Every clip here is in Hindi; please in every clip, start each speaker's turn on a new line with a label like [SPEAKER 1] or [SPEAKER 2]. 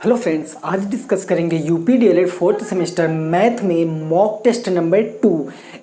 [SPEAKER 1] हेलो फ्रेंड्स, आज डिस्कस करेंगे UP DElEd fourth semester math में मॉक टेस्ट नंबर 2।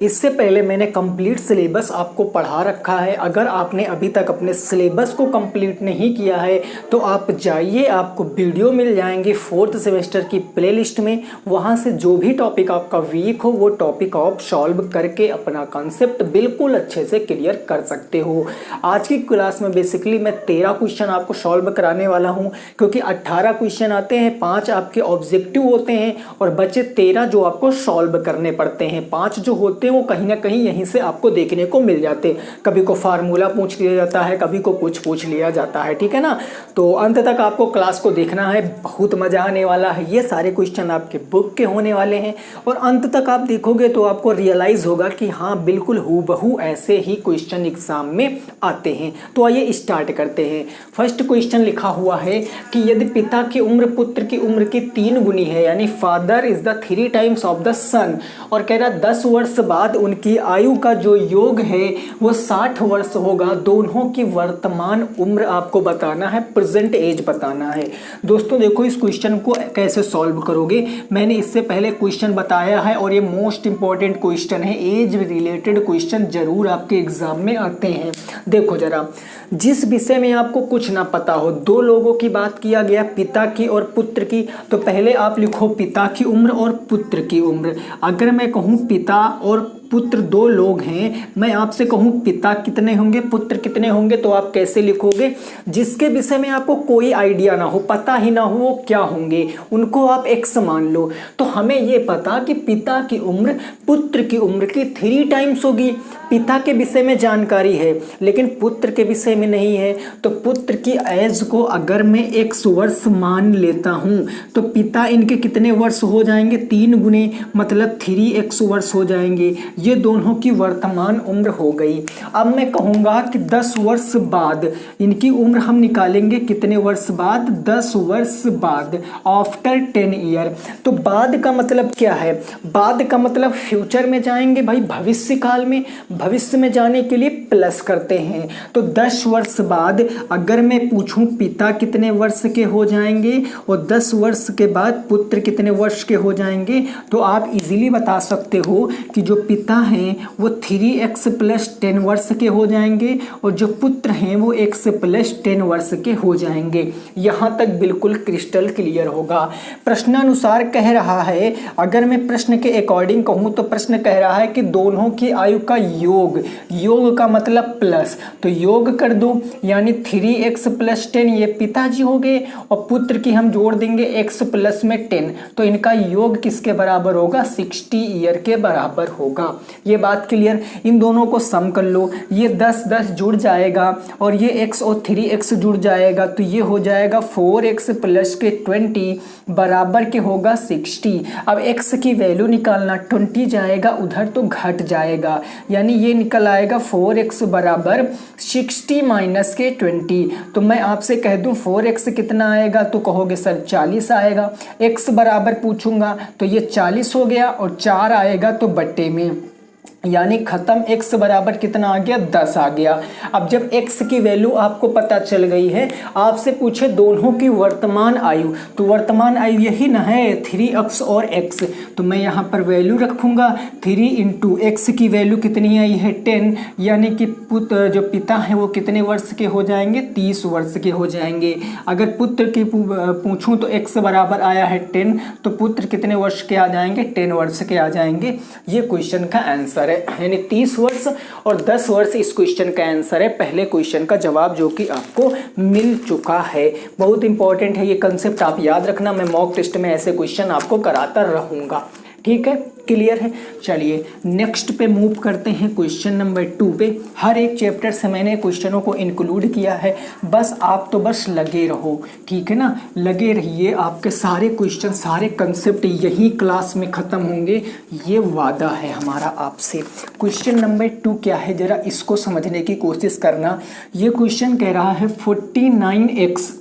[SPEAKER 1] इससे पहले मैंने कंप्लीट सिलेबस आपको पढ़ा रखा है। अगर आपने अभी तक अपने सिलेबस को कंप्लीट नहीं किया है तो आप जाइए, आपको वीडियो मिल जाएंगे फोर्थ सेमेस्टर की प्लेलिस्ट में। वहाँ से जो भी टॉपिक आपका वीक हो वो टॉपिक आप सॉल्व करके अपना कॉन्सेप्ट बिल्कुल अच्छे से क्लियर कर सकते हो। आज की क्लास में बेसिकली मैं 13 क्वेश्चन आपको सॉल्व कराने वाला हूँ, क्योंकि 18 क्वेश्चन आते हैं, 5 आपके ऑब्जेक्टिव होते हैं और बचे 13 जो आपको सॉल्व करने पड़ते हैं। 5 जो होते हैं वो कहीं ना कहीं यहीं से आपको देखने को मिल जाते हैं। कभी को फार्मूला पूछ लिया जाता है, कभी को कुछ पूछ लिया जाता है, ठीक है ना। तो अंत तक आपको क्लास को देखना है, बहुत मजा आने वाला है। ये सारे क्वेश्चन आपके बुक के होने वाले हैं और अंत तक आप देखोगे तो आपको रियलाइज होगा कि हाँ बिल्कुल हूबहू ऐसे ही क्वेश्चन एग्जाम में आते हैं। तो आइए स्टार्ट करते हैं। फर्स्ट क्वेश्चन लिखा हुआ है कि यदि पिता की उम्र पुत्र की उम्र की 3 गुनी है, यानी father is the 3 times of the son, और कह रहा 10 वर्ष बाद उनकी आयु का जो योग है वो 60 वर्ष होगा। दोनों की वर्तमान उम्र आपको बताना है, प्रेजेंट एज बताना है। दोस्तों देखो, इस क्वेश्चन को कैसे सॉल्व करोगे, मैंने इससे पहले क्वेश्चन बताया है और ये मोस्ट इंपॉर्टेंट क्वेश्चन है। एज रिलेटेड क्वेश्चन जरूर आपके एग्जाम में आते हैं। देखो जरा, जिस विषय में आपको कुछ ना पता हो, 2 लोगों की बात किया गया, पिता की और पुत्र की, तो पहले आप लिखो पिता की उम्र और पुत्र की उम्र। अगर मैं कहूँ पिता और पुत्र 2 लोग हैं, मैं आपसे कहूँ पिता कितने होंगे पुत्र कितने होंगे, तो आप कैसे लिखोगे? जिसके विषय में आपको कोई आइडिया ना हो, पता ही ना हो वो क्या होंगे, उनको आप x मान लो। तो हमें ये पता कि पिता की उम्र पुत्र की उम्र की 3 टाइम्स होगी। पिता के विषय में जानकारी है लेकिन पुत्र के विषय में नहीं है, तो पुत्र की एज को अगर मैं x वर्ष मान लेता हूँ तो पिता इनके कितने वर्ष हो जाएंगे? 3 गुने, मतलब 3x वर्ष हो जाएंगे। ये दोनों की वर्तमान उम्र हो गई। अब मैं कहूँगा कि 10 वर्ष बाद इनकी उम्र हम निकालेंगे। कितने वर्ष बाद? 10 वर्ष बाद, आफ्टर 10 ईयर। तो बाद का मतलब क्या है? बाद का मतलब फ्यूचर में जाएंगे भाई, भविष्य काल में। भविष्य में जाने के लिए प्लस करते हैं। तो 10 वर्ष बाद अगर मैं पूछूं पिता कितने वर्ष के हो जाएंगे और 10 वर्ष के बाद पुत्र कितने वर्ष के हो जाएंगे, तो आप इजीली बता सकते हो कि जो पिता हैं वो 3x + 10 वर्ष के हो जाएंगे और जो पुत्र हैं वो x + 10 वर्ष के हो जाएंगे। यहाँ तक बिल्कुल क्रिस्टल क्लियर होगा। प्रश्नानुसार कह रहा है, अगर मैं प्रश्न के अकॉर्डिंग कहूँ तो प्रश्न कह रहा है कि दोनों की आयु का योग, योग का मतलब प्लस, तो योग कर दो, यानी 3x + 10 ये पिताजी हो गए और पुत्र की हम जोड़ देंगे x + में 10, तो इनका योग किसके बराबर होगा? 60 ईयर के बराबर होगा। ये बात क्लियर। इन दोनों को सम कर लो, ये 10 10 जुड़ जाएगा और ये x और 3x जुड़ जाएगा, तो ये हो जाएगा 4x + के 20 बराबर के होगा 60। अब x की वैल्यू निकालना, 20 जाएगा उधर तो घट जाएगा, यानी ये निकल आएगा 4x बराबर 60 - के 20। तो मैं आपसे कह दूं 4x कितना आएगा, तो कहोगे सर 40 आएगा। x बराबर पूछूंगा तो ये 40 हो गया और 4 आएगा तो बट्टे में, यानी खत्म। x बराबर कितना आ गया? 10 आ गया। अब जब x की वैल्यू आपको पता चल गई है, आपसे पूछे दोनों की वर्तमान आयु, तो वर्तमान आयु यही ना है 3x और x, तो मैं यहाँ पर वैल्यू रखूँगा 3 × x की वैल्यू कितनी आई है? 10, यानी कि पुत्र जो पिता है वो कितने वर्ष के हो जाएंगे? 30 वर्ष के हो जाएंगे। अगर पुत्र की पूछूँ तो x बराबर आया है 10, तो पुत्र कितने वर्ष के आ जाएंगे? 10 वर्ष के आ जाएंगे। ये क्वेश्चन का आंसर है, यानी 30 वर्ष और 10 वर्ष इस क्वेश्चन का आंसर है। पहले क्वेश्चन का जवाब जो कि आपको मिल चुका है। बहुत इंपॉर्टेंट है ये कंसेप्ट, आप याद रखना। मैं मॉक टेस्ट में ऐसे क्वेश्चन आपको कराता रहूँगा, ठीक है, क्लियर है। चलिए नेक्स्ट पे मूव करते हैं, क्वेश्चन नंबर 2 पे। हर एक चैप्टर से मैंने क्वेश्चनों को इंक्लूड किया है, बस आप तो बस लगे रहो, ठीक है ना, लगे रहिए। आपके सारे क्वेश्चन, सारे कंसेप्ट यही क्लास में ख़त्म होंगे, ये वादा है हमारा आपसे। क्वेश्चन नंबर 2 क्या है, ज़रा इसको समझने की कोशिश करना। ये क्वेश्चन कह रहा है 49x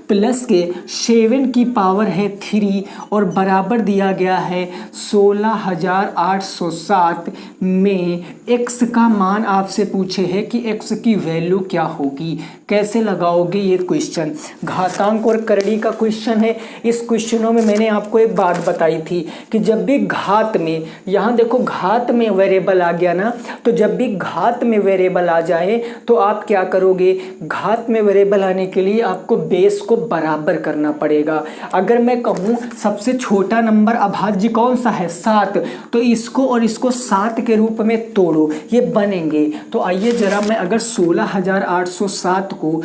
[SPEAKER 1] + के 7 की पावर है 3 और बराबर दिया गया है है 16,807 में x का मान आपसे पूछे है कि x की वैल्यू क्या होगी, कैसे लगाओगे ये क्वेश्चन। घातांक और करड़ी का क्वेश्चन है। इस क्वेश्चनों में मैंने आपको एक बात बताई थी कि जब भी घात में, यहाँ देखो घात में वेरिएबल आ गया ना, तो जब भी घात में वेरिएबल आ जाए तो आप क्या करोगे, घात में वेरिएबल आने के लिए आपको बेस को बराबर करना पड़ेगा। अगर मैं कहूँ सबसे छोटा नंबर अभाज्य कौन सा है 7, तो इसको और इसको 7 के रूप में तोड़ो, ये बनेंगे। तो आइए जरा मैं अगर 16,807 को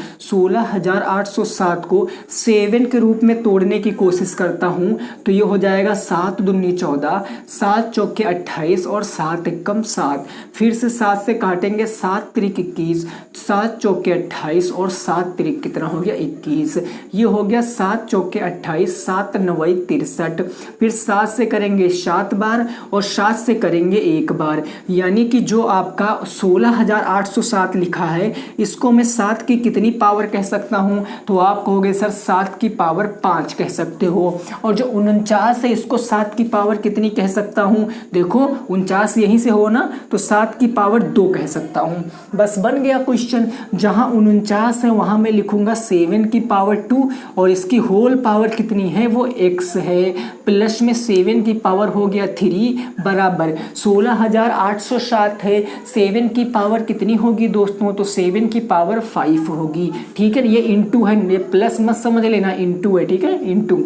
[SPEAKER 1] 7 के रूप में तोड़ने की कोशिश करता हूँ तो ये हो जाएगा 7 दूनी 14, 7 चौके 28 और 7 एकम 7। फिर से 7 से काटेंगे, 7 त्रिक 21, 7 चौके 28 और 7 त्रिक कितना हो गया 21। ये हो गया 7 चौके 28, 7 नवई 63। फिर 7 से करेंगे 7 बार और 7 से करेंगे 1 बार, यानी कि जो आपका 16,807 लिखा है इसको मैं 7 की कितनी पावर कह सकता हूँ, तो आप कहोगे सर 7 की पावर 5 कह सकते हो। और जो 49 है इसको 7 की पावर कितनी कह सकता हूँ, देखो 49 यहीं से हो ना, तो 7 की पावर 2 कह सकता हूँ। बस बन गया क्वेश्चन। जहाँ 49 है वहाँ मैं लिखूंगा 7 की पावर 2 और इसकी होल पावर कितनी है वो x है, प्लस में 7 की पावर हो गया 3 बराबर 16,807 है। 7 की पावर कितनी होगी दोस्तों, तो 7 की पावर 5 होगी। ठीक है, ये इंटू है, ये प्लस मत समझ लेना, इंटू है, ठीक है, इंटू।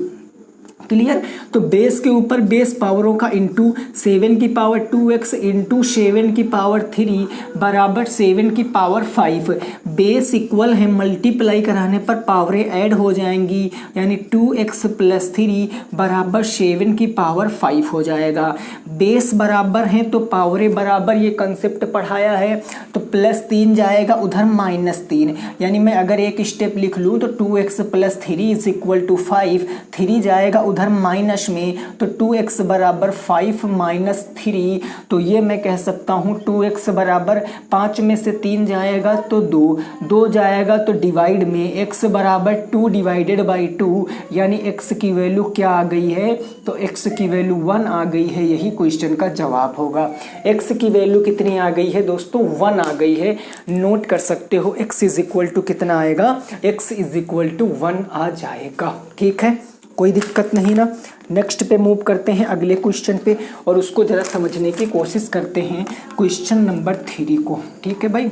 [SPEAKER 1] क्लियर। तो बेस के ऊपर बेस पावरों का इंटू 7 की पावर 2x इंटू 7 की पावर 3 बराबर 7 की पावर 5। बेस इक्वल है, मल्टीप्लाई कराने पर पावरें ऐड हो जाएंगी, यानी 2x प्लस 3 बराबर 7 की पावर 5 हो जाएगा। बेस बराबर है तो पावरें बराबर, ये कंसेप्ट पढ़ाया है। तो प्लस 3 जाएगा उधर -3, यानी मैं अगर एक स्टेप लिख लूँ तो 2x plus 3 is equal to 5, 3 जाएगा उधर माइनस में, तो 2x बराबर 5 माइनस 3, तो ये मैं कह सकता हूँ 2x बराबर 5 में से 3 जाएगा तो 2, 2 जाएगा तो डिवाइड में x बराबर 2 डिवाइडेड बाई 2, यानी x की वैल्यू क्या आ गई है, तो x की वैल्यू 1 आ गई है। यही क्वेश्चन का जवाब होगा। x की वैल्यू कितनी आ गई है दोस्तों, 1 आ गई है। नोट कर सकते हो x इज इक्वल टू कितना आएगा, x इज इक्वल टू 1 आ जाएगा। ठीक है, कोई दिक्कत नहीं ना। नेक्स्ट पे मूव करते हैं अगले क्वेश्चन पे और उसको ज़रा समझने की कोशिश करते हैं, क्वेश्चन नंबर 3 को। ठीक है भाई,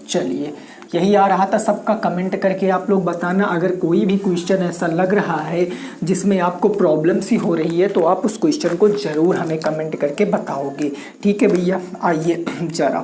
[SPEAKER 1] चलिए यही आ रहा था सबका। कमेंट करके आप लोग बताना अगर कोई भी क्वेश्चन ऐसा लग रहा है जिसमें आपको प्रॉब्लम सी हो रही है तो आप उस क्वेश्चन को ज़रूर हमें कमेंट करके बताओगे। ठीक है भैया, आइए ज़रा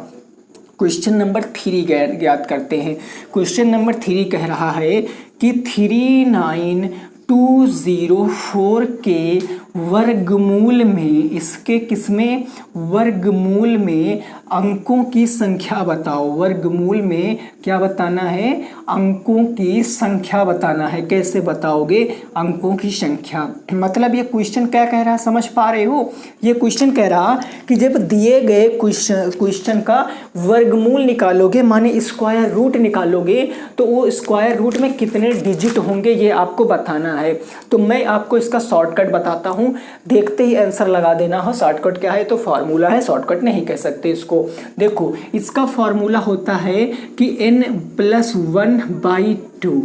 [SPEAKER 1] क्वेश्चन नंबर 3 ज्ञात करते हैं। क्वेश्चन नंबर 3 कह रहा है कि 39,204 के वर्गमूल में, इसके किसमें, वर्गमूल में अंकों की संख्या बताओ। वर्गमूल में क्या बताना है, अंकों की संख्या बताना है। कैसे बताओगे अंकों की संख्या, मतलब ये क्वेश्चन क्या कह रहा है समझ पा रहे हो। ये क्वेश्चन कह रहा कि जब दिए गए क्वेश्चन का वर्गमूल निकालोगे, माने स्क्वायर रूट निकालोगे, तो वो स्क्वायर रूट में कितने डिजिट होंगे ये आपको बताना है। तो मैं आपको इसका शॉर्टकट बताता हूँ, देखते ही आंसर लगा देना हो। शॉर्टकट क्या है, तो फार्मूला है, शॉर्टकट नहीं कह सकते इसको। देखो इसका फार्मूला होता है कि n+1/2।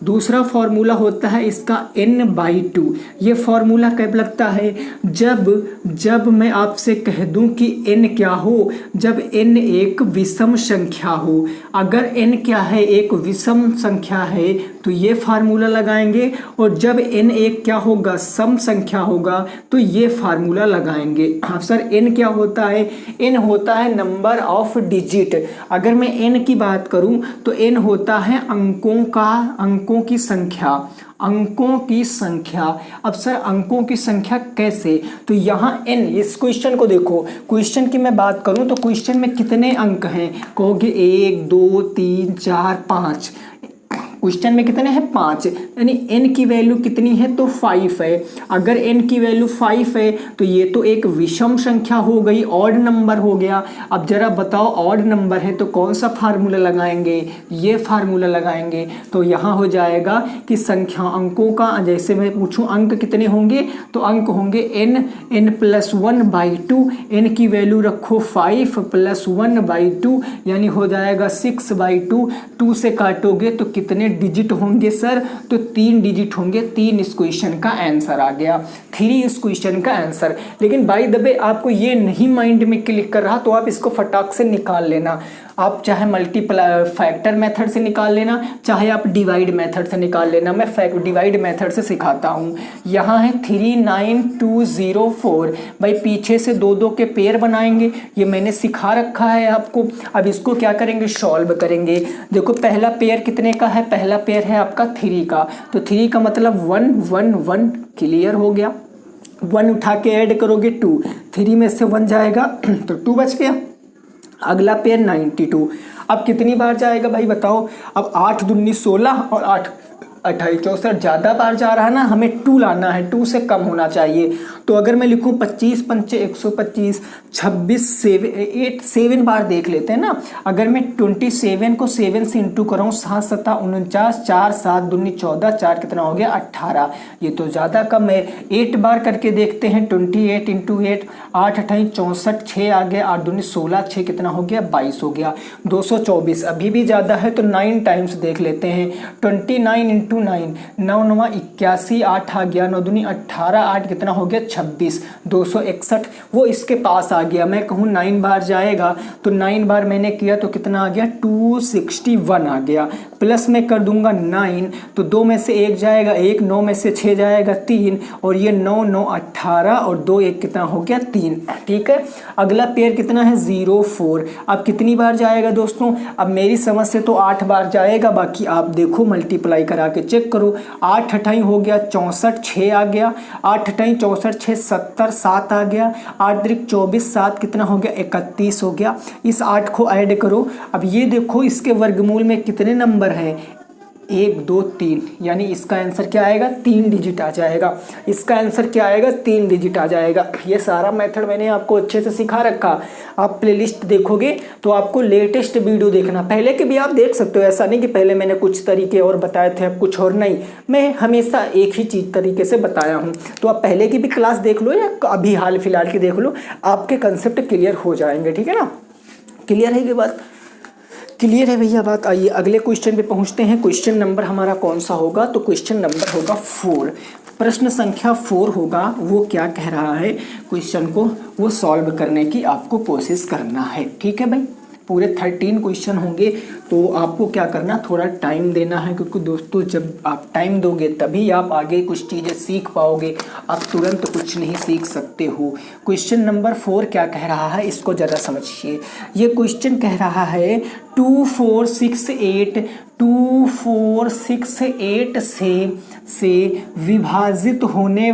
[SPEAKER 1] दूसरा फार्मूला होता है इसका n/2। ये फार्मूला कब लगता है, जब मैं आपसे कह दूं कि n क्या हो, जब n एक विषम संख्या हो। अगर n क्या है, एक विषम संख्या है, तो ये फार्मूला लगाएंगे, और जब n एक क्या होगा, सम संख्या होगा, तो ये फार्मूला लगाएंगे। अब सर n क्या होता है, n होता है नंबर ऑफ डिजिट। अगर मैं n की बात करूं तो n होता है अंकों की संख्या, अंकों की संख्या। अब सर अंकों की संख्या कैसे, तो यहाँ n, इस क्वेश्चन को देखो, क्वेश्चन की मैं बात करूं तो क्वेश्चन में कितने अंक हैं, कहोगे 1 2 3 4 5। क्वेश्चन में कितने हैं 5, यानी n की वैल्यू कितनी है तो 5 है। अगर n की वैल्यू 5 है तो ये तो एक विषम संख्या हो गई, ऑड नंबर हो गया। अब जरा बताओ ऑड नंबर है तो कौन सा फार्मूला लगाएंगे, ये फार्मूला लगाएंगे। तो यहाँ हो जाएगा कि संख्या अंकों का, जैसे मैं पूछूं अंक कितने होंगे तो अंक होंगे n प्लस 1/2, n की वैल्यू रखो 5 प्लस 1/2 यानी हो जाएगा 6/2। 2 से काटोगे तो कितने डिजिट होंगे सर, तो 3 डिजिट होंगे। 3 इस क्वेश्चन का आंसर आ गया, 3 इस क्वेश्चन का आंसर। लेकिन बाय द वे आपको ये नहीं माइंड में क्लिक कर रहा तो आप इसको फटाक से निकाल लेना। आप चाहे मल्टीप्लाई फैक्टर मेथड से निकाल लेना, चाहे आप डिवाइड मेथड से निकाल लेना। मैं डिवाइड मेथड से सिखाता हूँ। यहाँ है 39204, भाई पीछे से 2-2 के पेयर बनाएंगे, ये मैंने सिखा रखा है आपको। अब इसको क्या करेंगे, सॉल्व करेंगे। देखो पहला पेयर कितने का है, पहला पेयर है आपका 3 का, तो 3 का मतलब 1 1 1 क्लियर हो गया। 1 उठा के ऐड करोगे 2, 3 में से 1 जाएगा तो 2 बच गया। अगला पेयर 92, अब कितनी बार जाएगा भाई बताओ। अब 8 दूनी 16 और 8 28 64, ज़्यादा बार जा रहा है ना, हमें 2 लाना है, 2 से कम होना चाहिए। तो अगर मैं लिखूँ 25 पंचे 125, 26 7 बार देख लेते हैं ना। अगर मैं 27 को 7 से इंटू कराऊँ, 7 7 49, 4 7 दूनी 14, 4 कितना हो गया 18, ये तो ज़्यादा कम है। 8 बार करके देखते हैं, 28 इंटू 8, 8 28 64, 6 आ गया, 8 दूनी 16, 6 कितना हो गया 22 हो गया। 224 अभी भी ज़्यादा है तो 9 टाइम्स देख लेते हैं। 29 इंटू 9, 9 9 81, 8 आ गया, 9 दूनी 18, 8 कितना हो गया 26, 261 वो इसके पास आ गया। मैं कहूँ 9 बार जाएगा तो 9 बार मैंने किया तो कितना आ गया 261 आ गया। प्लस में कर दूंगा 9 तो 2 में से 1 जाएगा 1, 9 में से 6 जाएगा 3, और ये 9 9 18 और 2 1 कितना हो गया 3। ठीक है, अगला पेयर कितना है 04। अब कितनी बार जाएगा दोस्तों, अब मेरी समझ से तो 8 बार जाएगा, बाकी आप देखो मल्टीप्लाई करा के चेक करो। 8 28 हो गया 64, 6 आ गया, 8 28 64 6 70, 7 आ गया, 8 त्रिक 24, 7 कितना हो गया 31 हो गया। इस 8 को ऐड करो। अब ये देखो इसके वर्गमूल में कितने नंबर हैं, 1 2 3, यानी इसका आंसर क्या आएगा 3 डिजिट आ जाएगा। इसका आंसर क्या आएगा 3 डिजिट आ जाएगा। ये सारा मेथड मैंने आपको अच्छे से सिखा रखा। आप प्लेलिस्ट देखोगे तो आपको लेटेस्ट वीडियो देखना, पहले के भी आप देख सकते हो। ऐसा नहीं कि पहले मैंने कुछ तरीके और बताए थे अब कुछ और नहीं, मैं हमेशा एक ही चीज़ तरीके से बताया हूँ। तो आप पहले की भी क्लास देख लो या अभी हाल फिलहाल की देख लो, आपके कंसेप्ट क्लियर हो जाएंगे। ठीक है ना, क्लियर है ये बात, क्लियर है भैया बात। आइए अगले क्वेश्चन पे पहुंचते हैं। क्वेश्चन नंबर हमारा कौन सा होगा, तो क्वेश्चन नंबर होगा 4, प्रश्न संख्या 4 होगा। वो क्या कह रहा है, क्वेश्चन को वो सॉल्व करने की आपको कोशिश करना है। ठीक है भाई, पूरे 13 क्वेश्चन होंगे तो आपको क्या करना, थोड़ा टाइम देना है, क्योंकि दोस्तों जब आप टाइम दोगे तभी आप आगे कुछ चीज़ें सीख पाओगे, आप तुरंत कुछ नहीं सीख सकते हो। क्वेश्चन नंबर 4 क्या कह रहा है, इसको ज़रा समझिए। ये क्वेश्चन कह रहा है 2468 से विभाजित होने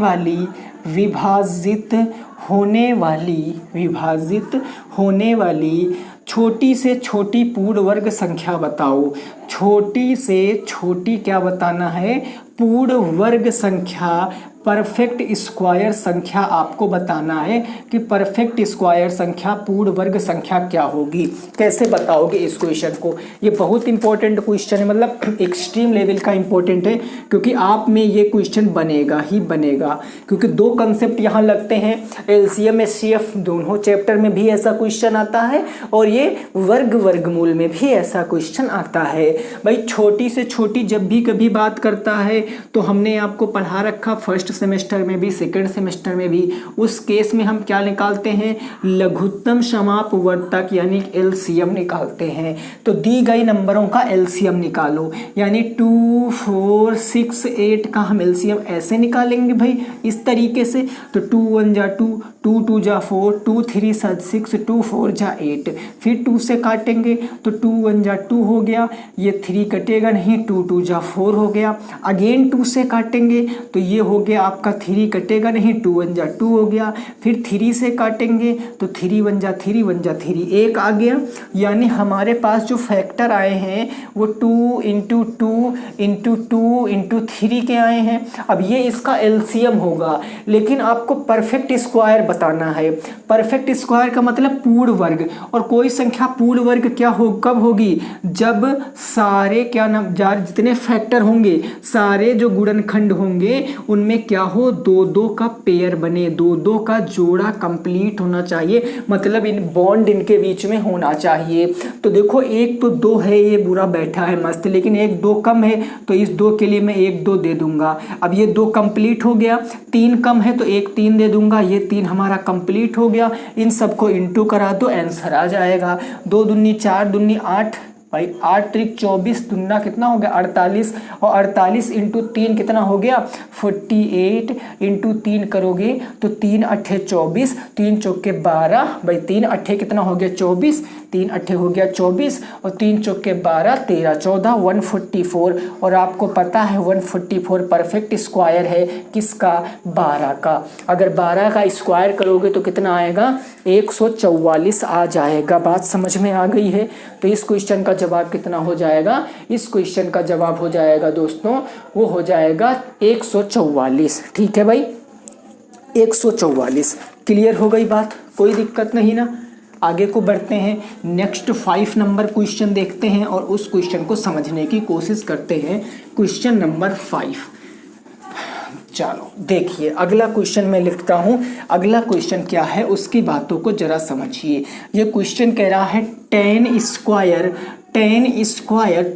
[SPEAKER 1] वाली छोटी से छोटी पूर्ण वर्ग संख्या बताओ। छोटी से छोटी क्या बताना है, पूर्ण वर्ग संख्या, परफेक्ट स्क्वायर संख्या आपको बताना है कि परफेक्ट स्क्वायर संख्या पूर्ण वर्ग संख्या क्या होगी। कैसे बताओगे इस क्वेश्चन को, ये बहुत इंपॉर्टेंट क्वेश्चन है, मतलब एक्सट्रीम लेवल का इंपॉर्टेंट है, क्योंकि आप में ये क्वेश्चन बनेगा ही बनेगा। क्योंकि 2 कंसेप्ट यहाँ लगते हैं, एलसीएम एचसीएफ दोनों चैप्टर में भी ऐसा क्वेश्चन आता है और ये वर्गमूल में भी ऐसा क्वेश्चन आता है। भाई छोटी से छोटी जब भी कभी बात करता है तो हमने आपको पढ़ा रखा फर्स्ट सेमेस्टर में भी सेकंड सेमेस्टर में भी, उस केस में हम क्या निकालते हैं, लघुत्तम समापवर्तक यानी एलसीएम निकालते हैं। तो दी गई नंबरों का एलसीएम निकालो, यानी 2468 का हम एलसीएम ऐसे निकालेंगे भाई इस तरीके से। तो 2 1 जा 2, 2 2 जा 4, 2 3 6, 2 4 जा 8, फिर 2 से काटेंगे तो 2 1 जा 2 हो गया, ये ये 3 कटेगा नहीं, 2 2 जा 4 हो गया। अगेन 2 से काटेंगे तो ये हो गया आपका 3 कटेगा नहीं, 2 1 जा 2 हो गया। फिर 3 से काटेंगे तो 3 1 जा 3 1 जा 3 1 आ गया। यानी हमारे पास जो फैक्टर आए हैं वो 2 इंटू 2 इंटू 2 इंटू 3 के आए हैं। अब ये इसका एलसीएम होगा, लेकिन आपको परफेक्ट स्क्वायर बताना है। परफेक्ट स्क्वायर का मतलब पूर्ण वर्ग, और कोई संख्या पूर्ण वर्ग क्या हो कब होगी, जब सारे क्या नाम जितने फैक्टर होंगे, सारे जो गुणनखंड होंगे उनमें क्या हो, 2 2 का पेयर बने, 2 2 का जोड़ा कंप्लीट होना चाहिए, मतलब इन बॉन्ड इनके बीच में होना चाहिए। तो देखो 1 तो 2 है, ये बुरा बैठा है मस्त, लेकिन 1 2 कम है तो इस 2 के लिए मैं 1 2 दे दूंगा। अब ये 2 कंप्लीट हो गया, 3 कम है तो 1 3 दे दूंगा, ये 3 हमारा कंप्लीट हो गया। इन सबको इंटू करा दो, आंसर आ जाएगा। 2 दूनी 4 दूनी 8 भाई, 8 त्रिक 24 दुना कितना हो गया 48, और 48 इंटू 3 कितना हो गया 48, इंटू 3 करोगे तो 3 अट्ठे 24, 3 चौके 12 भाई, 3 अट्ठे कितना हो गया 24, 3 अट्ठे हो गया 24 और 3 चौके 12 13 14 144। और आपको पता है 144 परफेक्ट स्क्वायर है किसका, 12 का। अगर 12 का स्क्वायर करोगे तो कितना आएगा 144 आ जाएगा। बात समझ में आ गई है। तो इस क्वेश्चन का जवाब कितना हो जाएगा, इस क्वेश्चन का जवाब हो जाएगा दोस्तों, वो हो जाएगा 144। ठीक है भाई, 144। क्लियर हो गई बात, कोई दिक्कत नहीं ना। आगे को बढ़ते हैं, नेक्स्ट 5 नंबर क्वेश्चन देखते हैं और उस क्वेश्चन को समझने की कोशिश करते हैं। क्वेश्चन नंबर 5, चलो देखिए अगला क्वेश्चन मैं लिखता हूँ। अगला क्वेश्चन क्या है उसकी बातों को जरा समझिए। ये क्वेश्चन कह रहा है tan स्क्वायर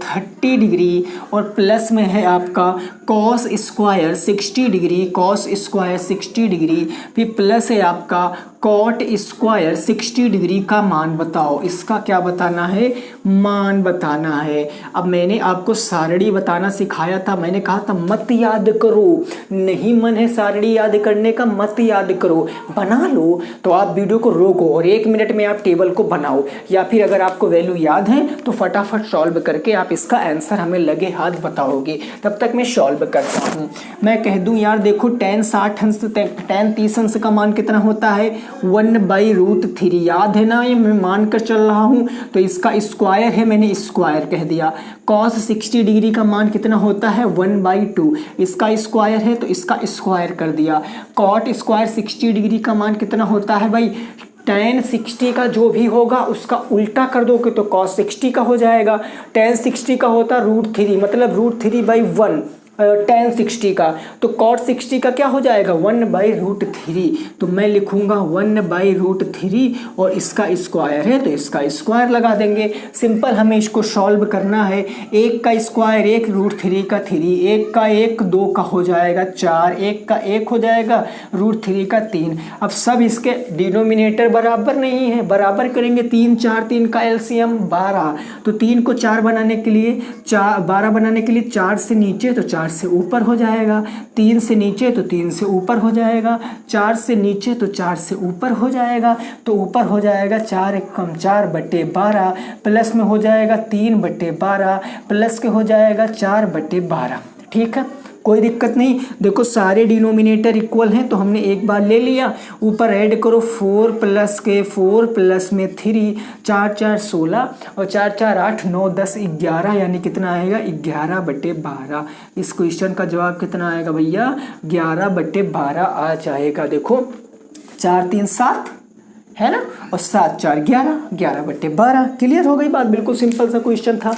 [SPEAKER 1] 30 डिग्री और प्लस में है आपका cos square 60 degree, cos square 60 degree, फिर प्लस है आपका कॉट स्क्वायर 60 डिग्री का मान बताओ। इसका क्या बताना है, मान बताना है। अब मैंने आपको सारणी बताना सिखाया था, मैंने कहा था मत याद करो, नहीं मन है सारणी याद करने का, मत याद करो, बना लो। तो आप वीडियो को रोको और 1 मिनट में आप टेबल को बनाओ, या फिर अगर आपको वैल्यू याद है तो फटाफट सॉल्व करके आप इसका आंसर हमें लगे हाथ बताओगे। तब तक मैं सॉल्व करता हूँ। मैं कह दूं यार देखो tan 60 अंश tan 30 अंश का मान कितना होता है 1/√3। याद है ना, ये मैं मान कर चल रहा हूँ। तो इसका स्क्वायर है, मैंने स्क्वायर कह दिया। cos 60 डिग्री का मान कितना होता है 1/2, इसका स्क्वायर है तो इसका स्क्वायर कर दिया। cot स्क्वायर 60 डिग्री का मान कितना होता है भाई, tan 60 का जो भी होगा उसका उल्टा कर दोगे तो cos 60 का हो जाएगा। tan 60 का होता √3, मतलब √3/1 tan 60 का, तो cot 60 का क्या हो जाएगा 1/√3। तो मैं लिखूंगा 1/√3 और इसका स्क्वायर है तो इसका स्क्वायर लगा देंगे। सिंपल हमें इसको सॉल्व करना है। 1 का स्क्वायर 1, √3 का 3, 1 का 1 2 का हो जाएगा 4, 1 का 1 हो जाएगा √3 का 3। अब सब इसके डिनोमिनेटर बराबर नहीं है, बराबर करेंगे 3 4, 3 का एलसीएम 12। तो 3 को 4 बनाने के लिए 12 बनाने के लिए 4 से नीचे तो 4 से ऊपर हो जाएगा, 3 से नीचे तो 3 से ऊपर हो जाएगा, 4 से नीचे तो 4 से ऊपर हो जाएगा। तो ऊपर हो जाएगा 4 एकम 4/12, प्लस में हो जाएगा 3/12, प्लस के हो जाएगा 4/12। ठीक है, कोई दिक्कत नहीं। देखो सारे डिनोमिनेटर इक्वल हैं तो हमने एक बार ले लिया। ऊपर ऐड करो 4 प्लस के 4 प्लस में 3, 4 4 16 और 4 4 8 9 10 11, यानी कितना आएगा 11/12। इस क्वेश्चन का जवाब कितना आएगा भैया 11/12 आ जाएगा। देखो 4 3 7 है ना, और 7 4 11, 11/12। क्लियर हो गई बात, बिल्कुल सिंपल सा क्वेश्चन था।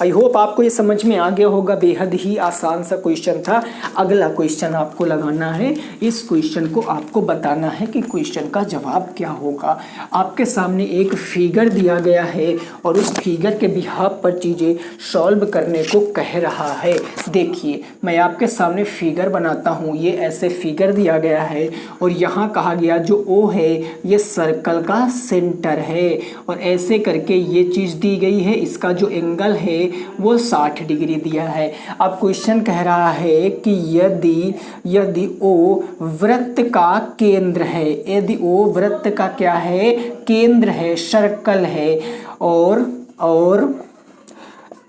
[SPEAKER 1] आई होप आपको ये समझ में आ गया होगा, बेहद ही आसान सा क्वेश्चन था। अगला क्वेश्चन आपको लगाना है, इस क्वेश्चन को आपको बताना है कि क्वेश्चन का जवाब क्या होगा। आपके सामने एक फिगर दिया गया है और उस फिगर के बिहाफ पर चीज़ें सॉल्व करने को कह रहा है। देखिए मैं आपके सामने फिगर बनाता हूँ, ये ऐसे फिगर दिया गया है और यहाँ कहा गया जो O है ये सर्कल का सेंटर है और ऐसे करके ये चीज़ दी गई है। इसका जो एंगल है वो 60 डिग्री दिया है। अब क्वेश्चन कह रहा है कि यदि O वृत्त का केंद्र है, यदि O वृत्त का क्या है केंद्र है, सर्कल है, और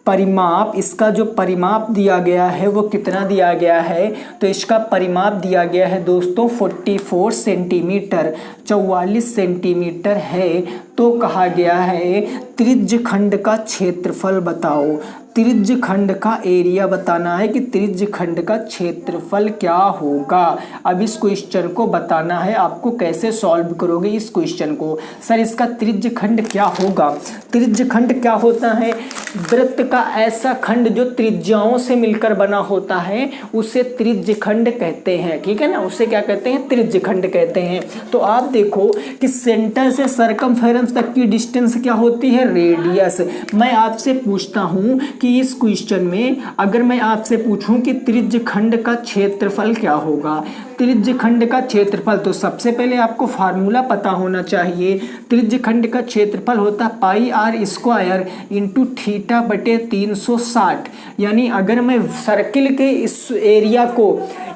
[SPEAKER 1] परिमाप, इसका जो परिमाप दिया गया है वो कितना दिया गया है, तो इसका परिमाप दिया गया है दोस्तों 44 सेंटीमीटर, 44 सेंटीमीटर है। तो कहा गया है त्रिज्य खंड का क्षेत्रफल बताओ, त्रिज्य खंड का एरिया बताना है कि त्रिज्य खंड का क्षेत्रफल क्या होगा। अब इस क्वेश्चन को बताना है आपको, कैसे सॉल्व करोगे इस क्वेश्चन को। सर इसका त्रिज्य खंड क्या होगा, त्रिज्य खंड क्या होता है, वृत्त का ऐसा खंड जो त्रिज्याओं से मिलकर बना होता है उसे त्रिज्य खंड कहते हैं, ठीक है ना, उसे क्या कहते हैं, त्रिज्य खंड कहते हैं। तो आप देखो कि सेंटर से सरकमफेरेंस तक की डिस्टेंस क्या होती है, रेडियस। मैं आपसे पूछता हूं कि इस क्वेश्चन में अगर मैं आपसे पूछूं कि त्रिज्य खंड का क्षेत्रफल क्या होगा, त्रिज्य खंड का क्षेत्रफल, तो सबसे पहले आपको फार्मूला पता होना चाहिए। त्रिज्य खंड का क्षेत्रफल होता पाई आर स्क्वायर इंटू थीटा बटे 360। यानी अगर मैं सर्किल के इस एरिया को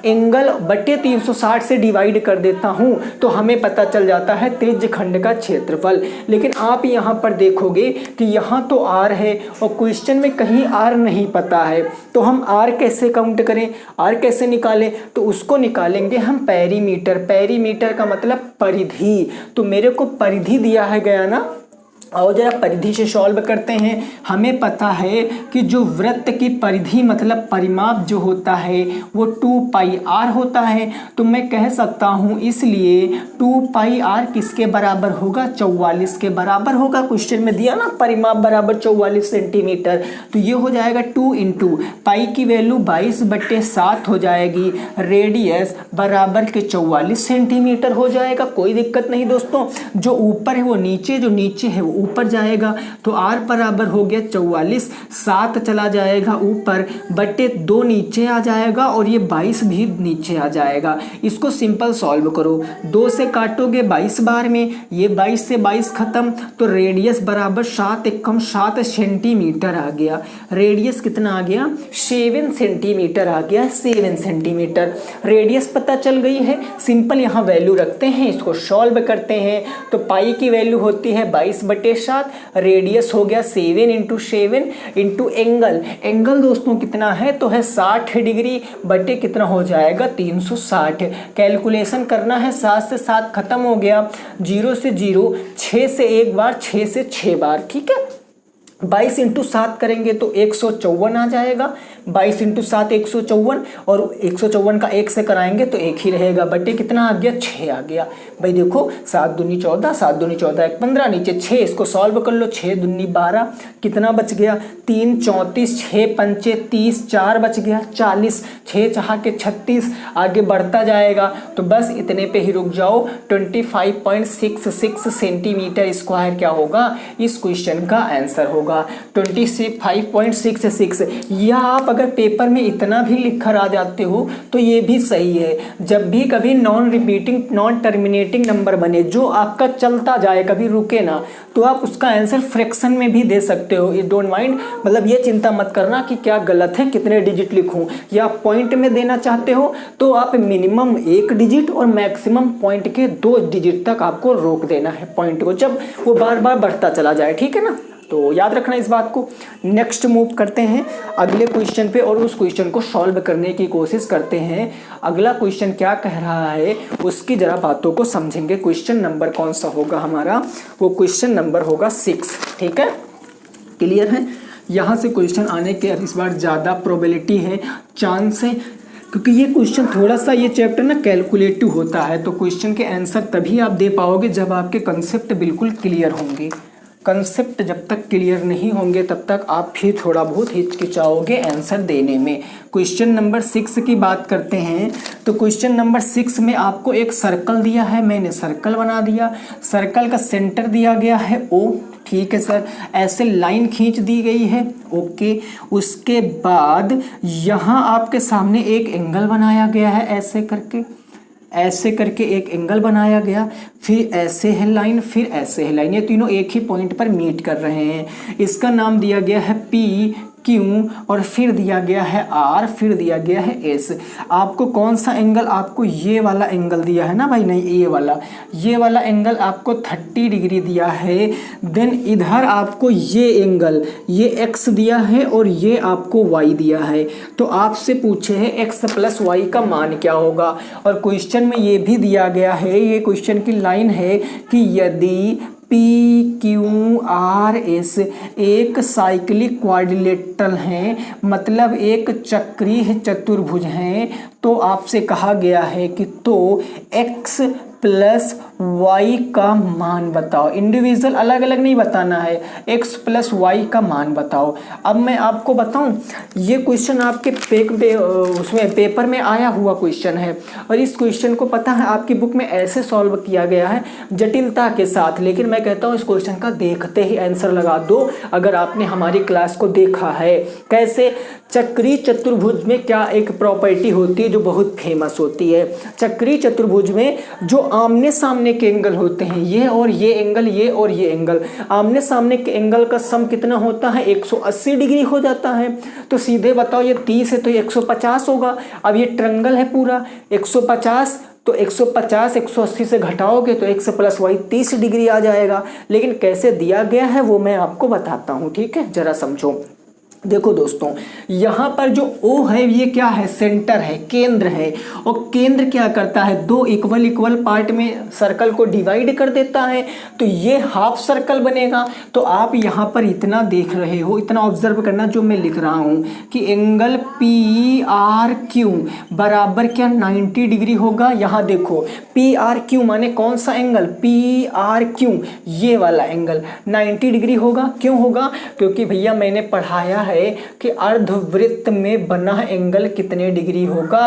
[SPEAKER 1] एंगल बटे 360 से डिवाइड कर देता हूं तो हमें पता चल जाता है त्रिज्य खंड का क्षेत्रफल। लेकिन आप यहां पर देखोगे कि यहां तो आर है और क्वेश्चन में कहीं आर नहीं पता है, तो हम आर कैसे काउंट करें, आर कैसे निकालें, तो उसको निकालेंगे हम पेरीमीटर। पेरीमीटर का मतलब परिधि, तो मेरे को परिधि दिया है गया ना, और जरा परिधि से सॉल्व करते हैं। हमें पता है कि जो वृत्त की परिधि मतलब परिमाप जो होता है वो 2 पाई आर होता है, तो मैं कह सकता हूँ इसलिए 2 पाई आर किसके बराबर होगा, 44 के बराबर होगा। क्वेश्चन में दिया ना परिमाप बराबर 44 सेंटीमीटर, तो ये हो जाएगा 2 इंटू पाई की वैल्यू 22/7 हो जाएगी, रेडियस बराबर के 44 सेंटीमीटर हो जाएगा। कोई दिक्कत नहीं दोस्तों, जो ऊपर है वो नीचे, जो नीचे है वो ऊपर जाएगा। तो r बराबर हो गया 44, 7 चला जाएगा ऊपर, बटे 2 नीचे आ जाएगा और ये 22 भी नीचे आ जाएगा। इसको सिंपल सॉल्व करो, 2 से काटोगे 22 बार में, ये 22 से 22 खत्म, तो रेडियस बराबर 7 एकम 7 सेंटीमीटर आ गया। रेडियस कितना आ गया, 7 सेंटीमीटर आ गया, 7 सेंटीमीटर। रेडियस पता चल गई है, सिंपल यहाँ वैल्यू रखते हैं, इसको सॉल्व करते हैं। तो पाई की वैल्यू होती है 22/7, रेडियस हो गया 7 इंटू 7 इंटू एंगल, एंगल दोस्तों कितना है, तो है 60 डिग्री बटे कितना हो जाएगा 360। कैलकुलेशन करना है, 7 से 7 खत्म हो गया, 0 से 0, 6 से एक बार, 6 से 6 बार, ठीक है। 22 इंटू 7 करेंगे तो 154 आ जाएगा, 22 इंटू 7 154, और 154 का 1 से कराएंगे तो 1 ही रहेगा, बटे कितना आ गया 6 आ गया। भाई देखो 7 दूनी 14, 7 दूनी 14, 1 15, नीचे 6, इसको सॉल्व कर लो, 6 दूनी 12, कितना बच गया 3 34, 6 पंचे 30, 4 बच गया 40, 6 चाह के 36, आगे बढ़ता जाएगा। तो बस इतने पे ही रुक जाओ, 25.66 सेंटीमीटर स्क्वायर क्या होगा, इस क्वेश्चन का आंसर होगा 25.66। या आप अगर पेपर में इतना भी लिख कर आ जाते हो तो ये भी सही है। जब भी कभी non repeating non terminating number बने जो आपका चलता जाए, कभी रुके ना, तो आप उसका आंसर फ्रैक्शन में भी दे सकते हो। ये डोंट माइंड, मतलब ये चिंता मत करना कि क्या गलत है, कितने डिजिट लिखूं, या पॉइंट में देना चाहते हो तो आप मिनिमम 1 डिजिट और मैक्सिमम पॉइंट के 2 डिजिट तक आपको रोक देना है पॉइंट को, जब वो बार बार बढ़ता चला जाए, ठीक है ना। तो याद रखना इस बात को। नेक्स्ट मूव करते हैं अगले क्वेश्चन पे और उस क्वेश्चन को सॉल्व करने की कोशिश करते हैं। अगला क्वेश्चन क्या कह रहा है उसकी जरा बातों को समझेंगे। क्वेश्चन नंबर कौन सा होगा हमारा, वो क्वेश्चन नंबर होगा 6, ठीक है, क्लियर है। यहाँ से क्वेश्चन आने के इस बार ज़्यादा प्रोबेबिलिटी है, चांस है, क्योंकि ये क्वेश्चन थोड़ा सा, ये चैप्टर ना कैलकुलेटिव होता है। तो क्वेश्चन के आंसर तभी आप दे पाओगे जब आपके कंसेप्ट बिल्कुल क्लियर होंगे। कंसेप्ट जब तक क्लियर नहीं होंगे तब तक आप फिर थोड़ा बहुत हिचकिचाओगे आंसर देने में। क्वेश्चन नंबर 6 की बात करते हैं। तो क्वेश्चन नंबर 6 में आपको एक सर्कल दिया है, मैंने सर्कल बना दिया, सर्कल का सेंटर दिया गया है O, ठीक है सर, ऐसे लाइन खींच दी गई है, ओके। उसके बाद यहाँ आपके सामने एक एंगल बनाया गया है, ऐसे करके एक एंगल बनाया गया, फिर ऐसे है लाइन, फिर ऐसे है लाइन, ये तीनों एक ही पॉइंट पर मीट कर रहे हैं। इसका नाम दिया गया है P, क्यू और फिर दिया गया है आर, फिर दिया गया है एस। आपको कौन सा एंगल, आपको ये वाला एंगल दिया है ना भाई, नहीं ये वाला एंगल आपको 30 डिग्री दिया है। देन इधर आपको ये एंगल, ये एक्स दिया है और ये आपको वाई दिया है। तो आपसे पूछे है एक्स प्लस वाई का मान क्या होगा। और क्वेश्चन में ये भी दिया गया है, ये क्वेश्चन की लाइन है कि यदि पी क्यू आर एस एक साइक्लिक क्वाड्रिलेटरल हैं, मतलब एक चक्रीय चतुर्भुज हैं, तो आपसे कहा गया है कि तो x प्लस वाई का मान बताओ। इंडिविजुअल अलग अलग नहीं बताना है, x प्लस वाई का मान बताओ। अब मैं आपको बताऊं, ये क्वेश्चन आपके उसमें पेपर में आया हुआ क्वेश्चन है और इस क्वेश्चन को पता है आपकी बुक में ऐसे सॉल्व किया गया है जटिलता के साथ। लेकिन मैं कहता हूँ इस क्वेश्चन का देखते ही आंसर लगा दो अगर आपने हमारी क्लास को देखा है। कैसे? चक्रीय चतुर्भुज में क्या एक प्रॉपर्टी होती है जो बहुत फेमस होती है। चक्रीय चतुर्भुज में जो आमने सामने के एंगल होते हैं, ये और ये एंगल, ये और ये एंगल, आमने सामने के एंगल का सम कितना होता है? 180 डिग्री हो जाता है। तो सीधे बताओ, ये 30 है तो ये 150 होगा। अब ये ट्रायंगल है पूरा 150, तो 150 180 से घटाओगे तो x प्लस वाई 30 डिग्री आ जाएगा। लेकिन कैसे दिया गया है वो मैं आपको बताता हूँ, ठीक है, जरा समझो। देखो दोस्तों, यहाँ पर जो O है ये क्या है? सेंटर है, केंद्र है। और केंद्र क्या करता है? दो इक्वल पार्ट में सर्कल को डिवाइड कर देता है, तो ये हाफ सर्कल बनेगा। तो आप यहाँ पर इतना देख रहे हो, इतना ऑब्जर्व करना जो मैं लिख रहा हूँ कि एंगल पी आर क्यू बराबर क्या 90 डिग्री होगा। यहाँ देखो पी आर क्यू माने कौन सा एंगल? पी आर क्यू, ये वाला एंगल 90 डिग्री होगा। क्यों होगा? क्योंकि भैया मैंने पढ़ाया है कि अर्धवृत्त में बना एंगल कितने डिग्री होगा?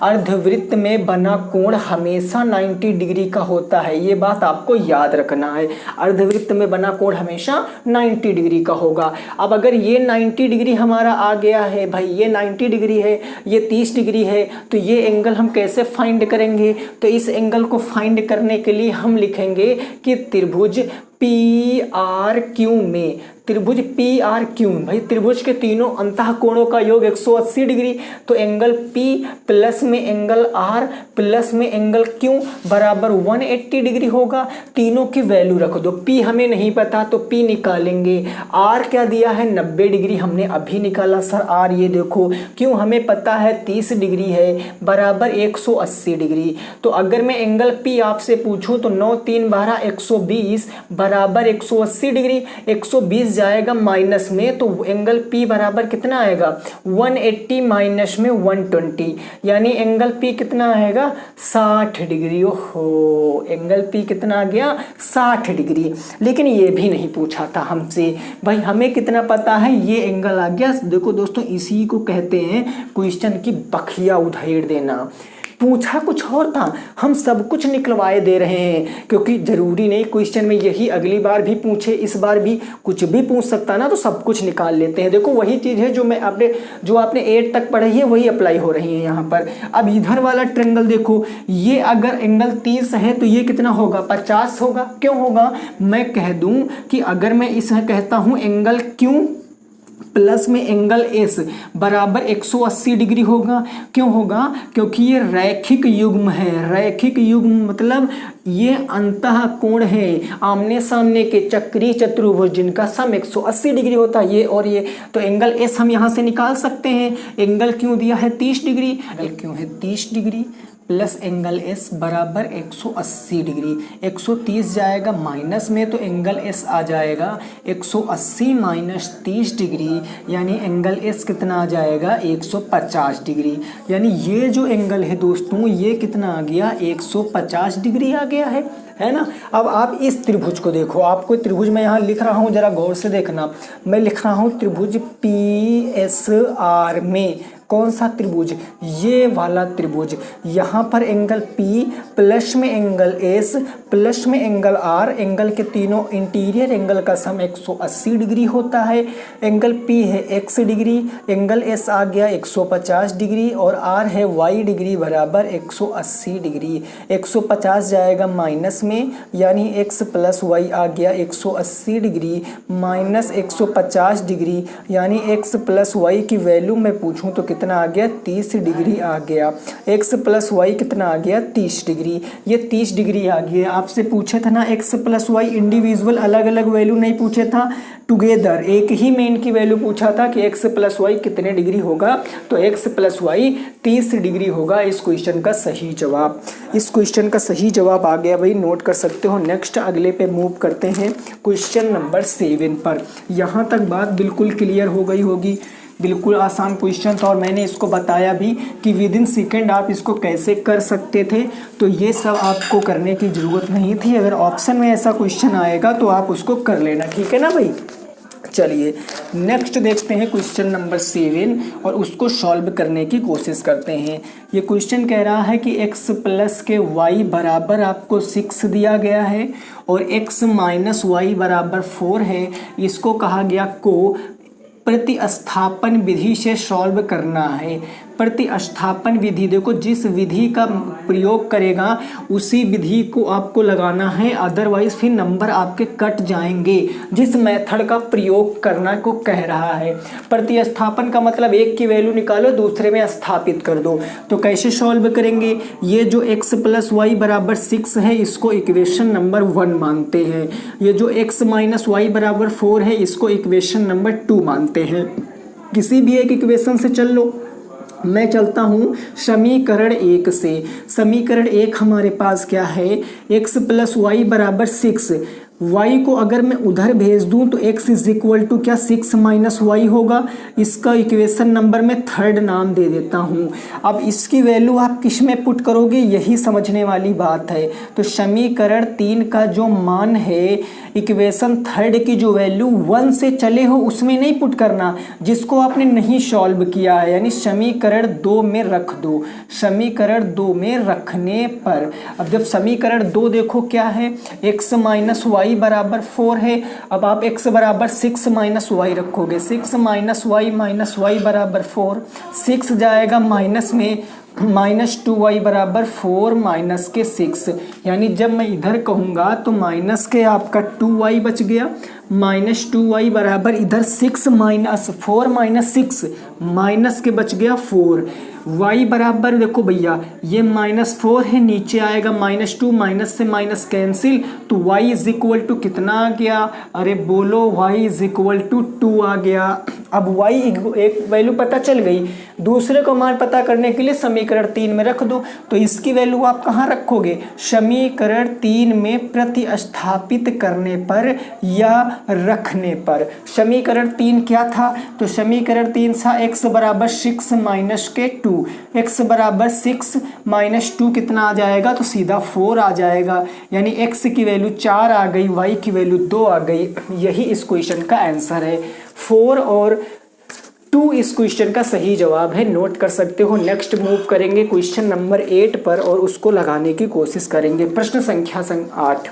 [SPEAKER 1] अर्धवृत्त में बना कोण हमेशा 90 डिग्री का होता है, ये बात आपको याद रखना है। अर्धवृत्त में बना कोण हमेशा 90 डिग्री का होगा। अब अगर ये 90 डिग्री हमारा आ गया है भाई, ये 90 डिग्री है, ये 30 डिग्री है, तो ये एंगल हम कैसे फाइंड करेंगे? तो इस एंगल को फाइंड करने के लिए हम लिखेंगे कि त्रिभुज पी आर क्यू में, त्रिभुज पी आर क्यू भाई, त्रिभुज के तीनों अंतः कोणों का योग 180 डिग्री। तो एंगल P प्लस में एंगल R प्लस में एंगल Q बराबर 180 डिग्री होगा। तीनों की वैल्यू रख दो। P हमें नहीं पता तो P निकालेंगे। R क्या दिया है? 90 डिग्री, हमने अभी निकाला सर R, ये देखो। Q हमें पता है 30 डिग्री है बराबर 180 डिग्री। तो अगर मैं एंगल P आपसे पूछूं तो 9 3 12 120 बराबर 180 डिग्री। 120 जाएगा माइनस में, तो एंगल P बराबर कितना आएगा? 180 माइनस में 120, यानी एंगल P कितना आएगा? 60 डिग्री। ओहो, एंगल P कितना आ गया? 60 डिग्री। लेकिन ये भी नहीं पूछा था हमसे भाई, हमें कितना पता है? ये एंगल आ गया। देखो दोस्तों, इसी को कहते हैं क्वेश्चन की बखिया उधेड़ देना। पूछा कुछ और था, हम सब कुछ निकलवाए दे रहे हैं, क्योंकि जरूरी नहीं क्वेश्चन में यही अगली बार भी पूछे, इस बार भी कुछ भी पूछ सकता ना, तो सब कुछ निकाल लेते हैं। देखो वही चीज़ है जो आपने 8 तक पढ़ी है वही अप्लाई हो रही है यहाँ पर। अब इधर वाला ट्रायंगल देखो, ये अगर एंगल 30 है तो ये कितना होगा? 50 होगा। क्यों होगा? मैं कह दूं कि अगर मैं इस कहता हूँ एंगल Q प्लस में एंगल S बराबर 180 डिग्री होगा। क्यों होगा? क्योंकि ये रैखिक युग्म है। रैखिक युग्म मतलब ये अंतः कोण है आमने सामने के चक्रीय चतुर्भुज जिनका सम 180 डिग्री होता है, ये और ये। तो एंगल S हम यहाँ से निकाल सकते हैं। एंगल क्यों दिया है? 30 डिग्री। एंगल क्यों है 30 डिग्री प्लस एंगल S बराबर 180 डिग्री। 130 जाएगा माइनस में, तो एंगल S आ जाएगा 180 माइनस 30 डिग्री, यानी एंगल S कितना आ जाएगा? 150 डिग्री। यानी ये जो एंगल है दोस्तों, ये कितना आ गया? 150 डिग्री आ गया है ना। अब आप इस त्रिभुज को देखो, आपको त्रिभुज मैं यहाँ लिख रहा हूँ, जरा गौर से देखना। मैं लिख रहा हूँ त्रिभुज PSR में कौन सा त्रिभुज, ये वाला त्रिभुज। यहाँ पर एंगल P प्लस में एंगल S प्लस में एंगल R, एंगल के तीनों इंटीरियर एंगल का सम 180 डिग्री होता है। एंगल P है x डिग्री, एंगल S आ गया 150 डिग्री और R है y डिग्री बराबर 180 डिग्री। 150 जाएगा माइनस में, यानी x प्लस y आ गया 180 डिग्री माइनस 150 डिग्री, यानी x प्लस y की वैल्यू मैं पूछूं तो कितना आ गया, 30 डिग्री आ गया। x प्लस y कितना आ गया, 30 डिग्री। ये 30 डिग्री आ गया। आपसे पूछे था ना x प्लस y इंडिविजुअल अलग अलग वैल्यू नहीं पूछे था, टुगेदर एक ही में इनकी वैल्यू पूछा था कि x प्लस वाई कितने डिग्री होगा, तो x प्लस वाई 30 डिग्री होगा इस क्वेश्चन का सही जवाब। इस क्वेश्चन का सही जवाब आ गया भाई, नोट कर सकते हो। नेक्स्ट अगले पे मूव करते हैं क्वेश्चन नंबर 7 पर। यहाँ तक बात बिल्कुल क्लियर हो गई होगी, बिल्कुल आसान क्वेश्चन था और मैंने इसको बताया भी कि विद इन सेकेंड आप इसको कैसे कर सकते थे, तो ये सब आपको करने की ज़रूरत नहीं थी। अगर ऑप्शन में ऐसा क्वेश्चन आएगा तो आप उसको कर लेना, ठीक है ना भाई। चलिए नेक्स्ट देखते हैं क्वेश्चन नंबर 7 और उसको सॉल्व करने की कोशिश करते हैं। ये क्वेश्चन कह रहा है कि x प्लस के y बराबर आपको 6 दिया गया है और x माइनस वाई बराबर 4 है। इसको कहा गया को प्रतिस्थापन विधि से सॉल्व करना है। प्रतिस्थापन विधि, देखो जिस विधि का प्रयोग करेगा उसी विधि को आपको लगाना है, अदरवाइज फिर नंबर आपके कट जाएंगे। जिस मेथड का प्रयोग करना को कह रहा है। प्रतिस्थापन का मतलब एक की वैल्यू निकालो दूसरे में स्थापित कर दो। तो कैसे सॉल्व करेंगे, ये जो x प्लस वाई बराबर 6 है इसको इक्वेशन नंबर 1 मानते हैं। ये जो x माइनस वाई बराबर 4 है इसको इक्वेशन नंबर 2 मानते हैं। किसी भी एक इक्वेशन से चल लो। मैं चलता हूँ समीकरण 1 से। समीकरण 1 हमारे पास क्या है, x प्लस वाई बराबर 6। y को अगर मैं उधर भेज दूं तो x इज इक्वल टू क्या 6 माइनस वाई होगा। इसका इक्वेशन नंबर में 3rd नाम दे देता हूं। अब इसकी वैल्यू आप किस में पुट करोगे, यही समझने वाली बात है। तो समीकरण 3 का जो मान है, इक्वेशन 3rd की जो वैल्यू 1 से चले हो उसमें नहीं पुट करना, जिसको आपने नहीं सॉल्व किया है, यानी समीकरण 2 में रख दो। समीकरण 2 में रखने पर अब जब समीकरण 2 देखो क्या है, x माइनस वाई बराबर 4 है। अब आप x बराबर 6 माइनस वाई रखोगे, 6 माइनस वाई बराबर 4, 6 जाएगा माइनस में, माइनस 2y बराबर 4 माइनस के 6, यानी जब मैं इधर कहूँगा तो माइनस के आपका 2y बच गया, माइनस 2y बराबर इधर 6 माइनस 4 माइनस 6 माइनस के बच गया 4। y बराबर देखो भैया ये -4 है, नीचे आएगा -2, माइनस से माइनस कैंसिल, तो y इज इक्वल टू कितना आ गया, अरे बोलो y इज इक्वल टू 2 आ गया। अब y एक वैल्यू पता चल गई, दूसरे को मान पता करने के लिए समीकरण 3 में रख दो। तो इसकी वैल्यू आप कहाँ रखोगे, समीकरण 3 में प्रतिस्थापित करने पर या रखने पर। समीकरण 3 क्या था, तो समीकरण 3 था x बराबर 6 माइनस के 2, x बराबर 6 माइनस 2 कितना आ जाएगा, तो सीधा 4 आ जाएगा, यानी x की वैल्यू 4 आ गई, y की वैल्यू 2 आ गई। यही इस क्वेश्चन का आंसर है। 4 और 2 इस क्वेश्चन का सही जवाब है, नोट कर सकते हो। नेक्स्ट मूव करेंगे क्वेश्चन नंबर 8 पर और उसको लगाने की कोशिश करेंगे। प्रश्न संख्या 8,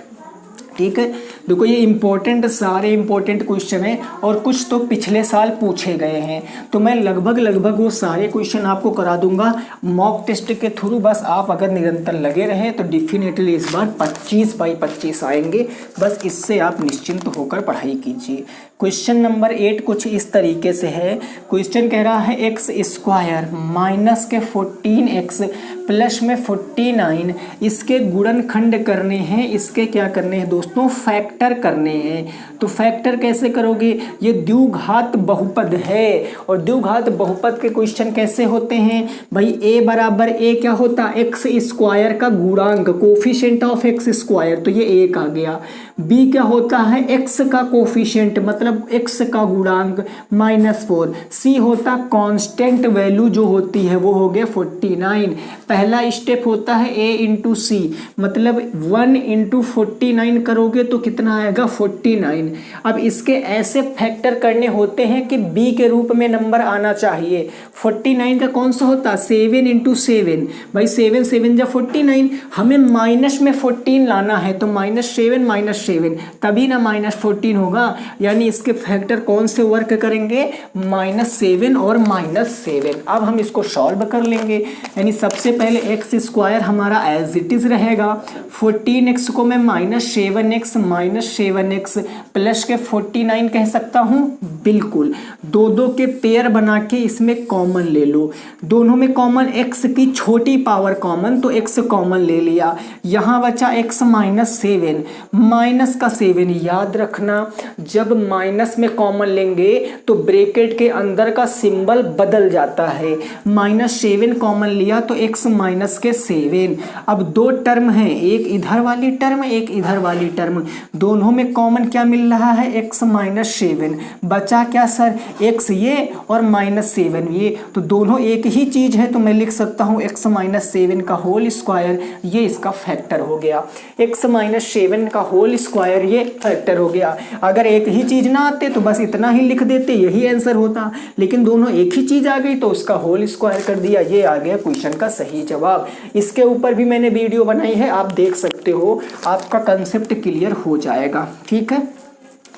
[SPEAKER 1] ठीक है। देखो ये इंपॉर्टेंट, सारे इंपॉर्टेंट क्वेश्चन हैं और कुछ तो पिछले साल पूछे गए हैं, तो मैं लगभग वो सारे क्वेश्चन आपको करा दूंगा मॉक टेस्ट के थ्रू। बस आप अगर निरंतर लगे रहे तो डेफिनेटली इस बार 25 बाई 25 आएंगे। बस इससे आप निश्चिंत होकर पढ़ाई कीजिए। क्वेश्चन नंबर 8 कुछ इस तरीके से है। क्वेश्चन कह रहा है एक्स स्क्वायर माइनस के 14x प्लस में 49, इसके गुणनखंड करने हैं, इसके क्या करने हैं दोस्तों, फैक्टर करने हैं। तो फैक्टर कैसे करोगे, ये द्विघात बहुपद है और द्विघात बहुपद के क्वेश्चन कैसे होते हैं भाई, a बराबर a क्या होता है, एक्स स्क्वायर का गुणांक, कोफिशिएंट ऑफ एक्स स्क्वायर, तो ये 1 आ गया। b क्या होता है, x का कोफिशिएंट मतलब x का गुणांक -4। c होता कांस्टेंट वैल्यू जो होती है वो हो गया 49। पहला स्टेप होता है a इंटू सी, मतलब 1 इंटू 49 करोगे तो कितना आएगा 49। अब इसके ऐसे फैक्टर करने होते हैं कि b के रूप में नंबर आना चाहिए। 49 का कौन सा होता है 7 इंटू 7, भाई 7 7 जा 49, हमें माइनस में 14 लाना है तो -7 तभी ना -14 होगा, यानी इसके फैक्टर कौन से वर्क करेंगे -7 और -7। अब हम इसको सॉल्व कर लेंगे, यानी सबसे पहले एक्स स्क्वायर हमारा एज इट इज रहेगा। 14x को मैं -7x प्लस के 49 कह सकता हूँ, बिल्कुल। दो दो के पेयर बना के इसमें कॉमन ले लो, दोनों में कॉमन x की छोटी पावर कॉमन, तो x कॉमन ले लिया, यहाँ बचा x -7 माइनस का 7। याद रखना जब माइनस में कॉमन लेंगे तो ब्रैकेट के अंदर का सिंबल बदल जाता है। -7 कॉमन लिया तो x माइनस के 7। अब दो टर्म है, एक इधर वाली टर्म एक इधर वाली टर्म, दोनों में कॉमन क्या मिल रहा है x -7। बचा क्या सर x ये और -7 ये, तो दोनों एक ही चीज है, तो मैं लिख सकता हूँ x -7 का होल स्क्वायर, ये इसका फैक्टर हो गया। x -7 का होल स्क्वायर ये फैक्टर हो गया। अगर एक ही चीज ना आते तो बस इतना ही लिख देते, यही आंसर होता, लेकिन दोनों एक ही चीज आ गई तो उसका होल स्क्वायर कर दिया, ये आ गया क्वेश्चन का सही जवाब। इसके ऊपर भी मैंने वीडियो बनाई है, आप देख सकते हो, आपका कंसेप्ट क्लियर हो जाएगा। ठीक है,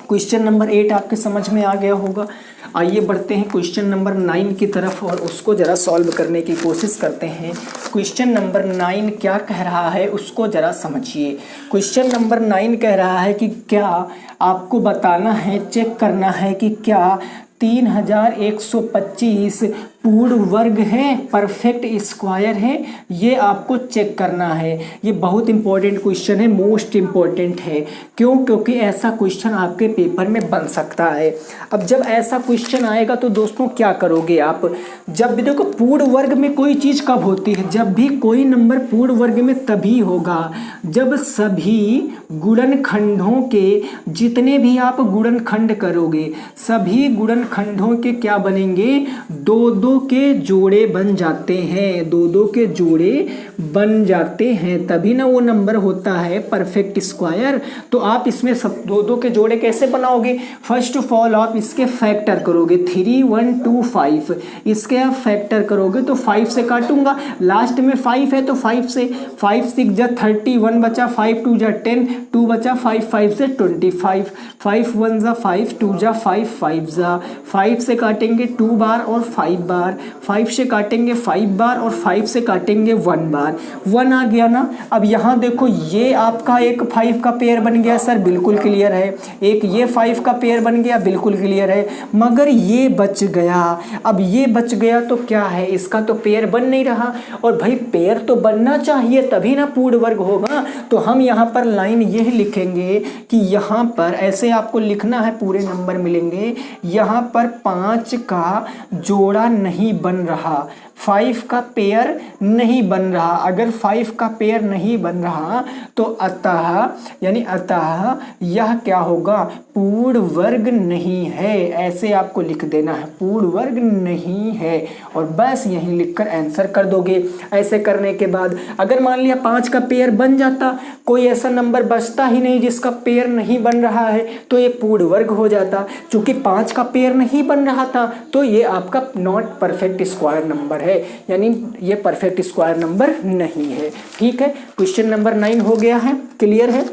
[SPEAKER 1] क्वेश्चन नंबर 8 आपके समझ में आ गया होगा। आइए बढ़ते हैं क्वेश्चन नंबर 9 की तरफ और उसको ज़रा सॉल्व करने की कोशिश करते हैं। क्वेश्चन नंबर 9 क्या कह रहा है उसको ज़रा समझिए। क्वेश्चन नंबर 9 कह रहा है कि क्या आपको बताना है, चेक करना है कि क्या 3125 पूर्ण वर्ग है, परफेक्ट स्क्वायर है, ये आपको चेक करना है। ये बहुत इंपॉर्टेंट क्वेश्चन है, मोस्ट इंपॉर्टेंट है। क्यों? क्योंकि ऐसा क्वेश्चन आपके पेपर में बन सकता है। अब जब ऐसा क्वेश्चन आएगा तो दोस्तों क्या करोगे आप, जब भी देखो पूर्ण वर्ग में कोई चीज़ कब होती है, जब भी कोई नंबर पूर्ण वर्ग में तभी होगा जब सभी गुणनखंडों के जितने भी आप गुणनखंड करोगे, सभी गुणनखंडों के क्या बनेंगे, दो दो के जोड़े बन जाते हैं, दो दो के जोड़े बन जाते हैं, तभी ना वो नंबर होता है परफेक्ट स्क्वायर। तो आप इसमें सब दो दो के जोड़े कैसे बनाओगे, फर्स्ट ऑफ ऑल आप इसके फैक्टर करोगे, 3 1 2 5, इसके आप फैक्टर करोगे तो 5 से काटूंगा, लास्ट में 5 है तो 5 से, 5 6 जा 30, 1 बचा, 5 2 जा 10, 2 बचा, 5 5 से 25, 5 1 जा 5, 2 जा 5, 5 जा 5 से काटेंगे 2 बार और 5 बार, 5 से काटेंगे 5 बार और 5 से काटेंगे 1 बार, 1 आ गया ना। अब यहाँ देखो ये आपका एक 5 का पेयर बन गया सर, बिल्कुल क्लियर है, एक ये 5 का पेयर बन गया, बिल्कुल क्लियर है, मगर ये बच गया। अब ये बच गया तो क्या है, इसका तो पेयर बन नहीं रहा, और भाई पेयर तो बनना चाहिए तभी ना पूर्ण वर्ग होगा। तो हम यहाँ पर लाइन ये लिखेंगे कि यहाँ पर ऐसे आपको लिखना है, पूरे नंबर मिलेंगे, यहाँ पर 5 का जोड़ा नहीं बन रहा, 5 का पेयर नहीं बन रहा। अगर 5 का पेयर नहीं बन रहा तो अतः यानी अतः यह क्या होगा, पूर्ण वर्ग नहीं है, ऐसे आपको लिख देना है, पूर्ण वर्ग नहीं है, और बस यहीं लिखकर आंसर कर दोगे। ऐसे करने के बाद अगर मान लिया 5 का पेयर बन जाता, कोई ऐसा नंबर बचता ही नहीं जिसका पेयर नहीं बन रहा है, तो ये पूर्ण वर्ग हो जाता। चूंकि 5 का पेयर नहीं बन रहा था तो ये आपका नॉट परफेक्ट स्क्वायर नंबर है, यानी ये परफेक्ट स्क्वायर नंबर नहीं है। ठीक है, क्वेश्चन नंबर 9 हो गया है, क्लियर है।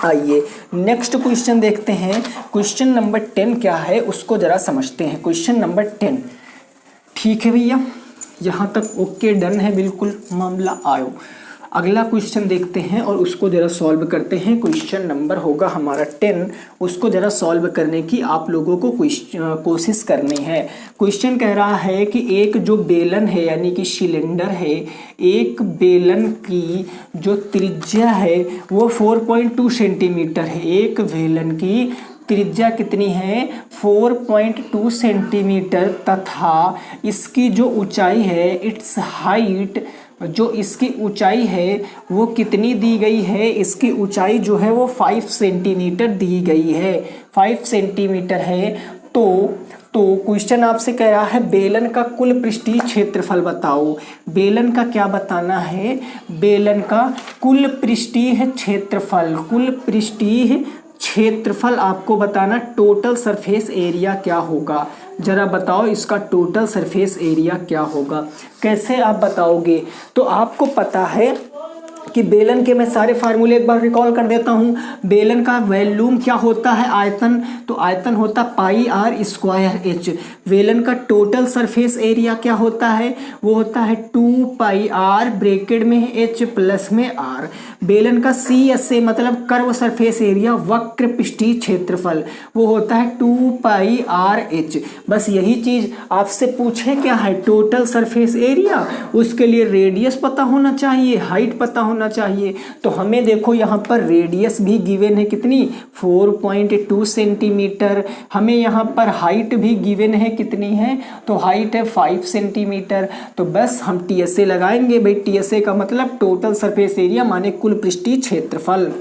[SPEAKER 1] आइए नेक्स्ट क्वेश्चन देखते हैं। क्वेश्चन नंबर 10 क्या है उसको जरा समझते हैं। क्वेश्चन नंबर 10, ठीक है भैया, यहाँ तक ओके डन है, बिल्कुल मामला आयो। अगला क्वेश्चन देखते हैं और उसको ज़रा सॉल्व करते हैं। क्वेश्चन नंबर होगा हमारा 10, उसको ज़रा सॉल्व करने की आप लोगों को कोशिश करनी है। क्वेश्चन कह रहा है कि एक जो बेलन है यानी कि सिलेंडर है, एक बेलन की जो त्रिज्या है वो 4.2 सेंटीमीटर है। एक बेलन की त्रिज्या कितनी है, 4.2 सेंटीमीटर, तथा इसकी जो ऊंचाई है, इट्स हाइट, जो इसकी ऊंचाई है वो कितनी दी गई है, इसकी ऊंचाई जो है वो 5 सेंटीमीटर दी गई है, 5 सेंटीमीटर है। तो तो क्वेश्चन आपसे कह रहा है बेलन का कुल पृष्ठीय क्षेत्रफल बताओ। बेलन का क्या बताना है? बेलन का कुल पृष्ठीय क्षेत्रफल, कुल पृष्ठीय क्षेत्रफल आपको बताना। टोटल सरफेस एरिया क्या होगा, जरा बताओ इसका टोटल सरफेस एरिया क्या होगा। कैसे आप बताओगे? तो आपको पता है कि बेलन के मैं सारे फार्मूले एक बार रिकॉल कर देता हूँ। बेलन का वॉल्यूम क्या होता है? आयतन। तो आयतन होता पाई आर स्क्वायर एच। बेलन का टोटल सरफेस एरिया क्या होता है? वो होता है 2 पाई आर ब्रैकेट में एच प्लस में आर। बेलन का सी एस ए मतलब कर्व सरफेस एरिया, वक्र पृष्ठीय क्षेत्रफल, वो होता है 2 पाई आर एच। बस यही चीज आपसे पूछे क्या है? Total surface area. उसके लिए रेडियस पता होना चाहिए, हाइट पता होना चाहिए। तो हमें देखो यहाँ पर रेडियस भी गिवन है कितनी? 4.2 सेंटीमीटर। हमें यहाँ पर हाइट भी गिवन है कितनी है? तो हाइट है 5 सेंटीमीटर। तो बस हम टीएसए लगाएंगे भाई। टीएसए का मतलब टोटल सरफेस एरिया माने कुल पृष्ठीय क्षेत्रफल,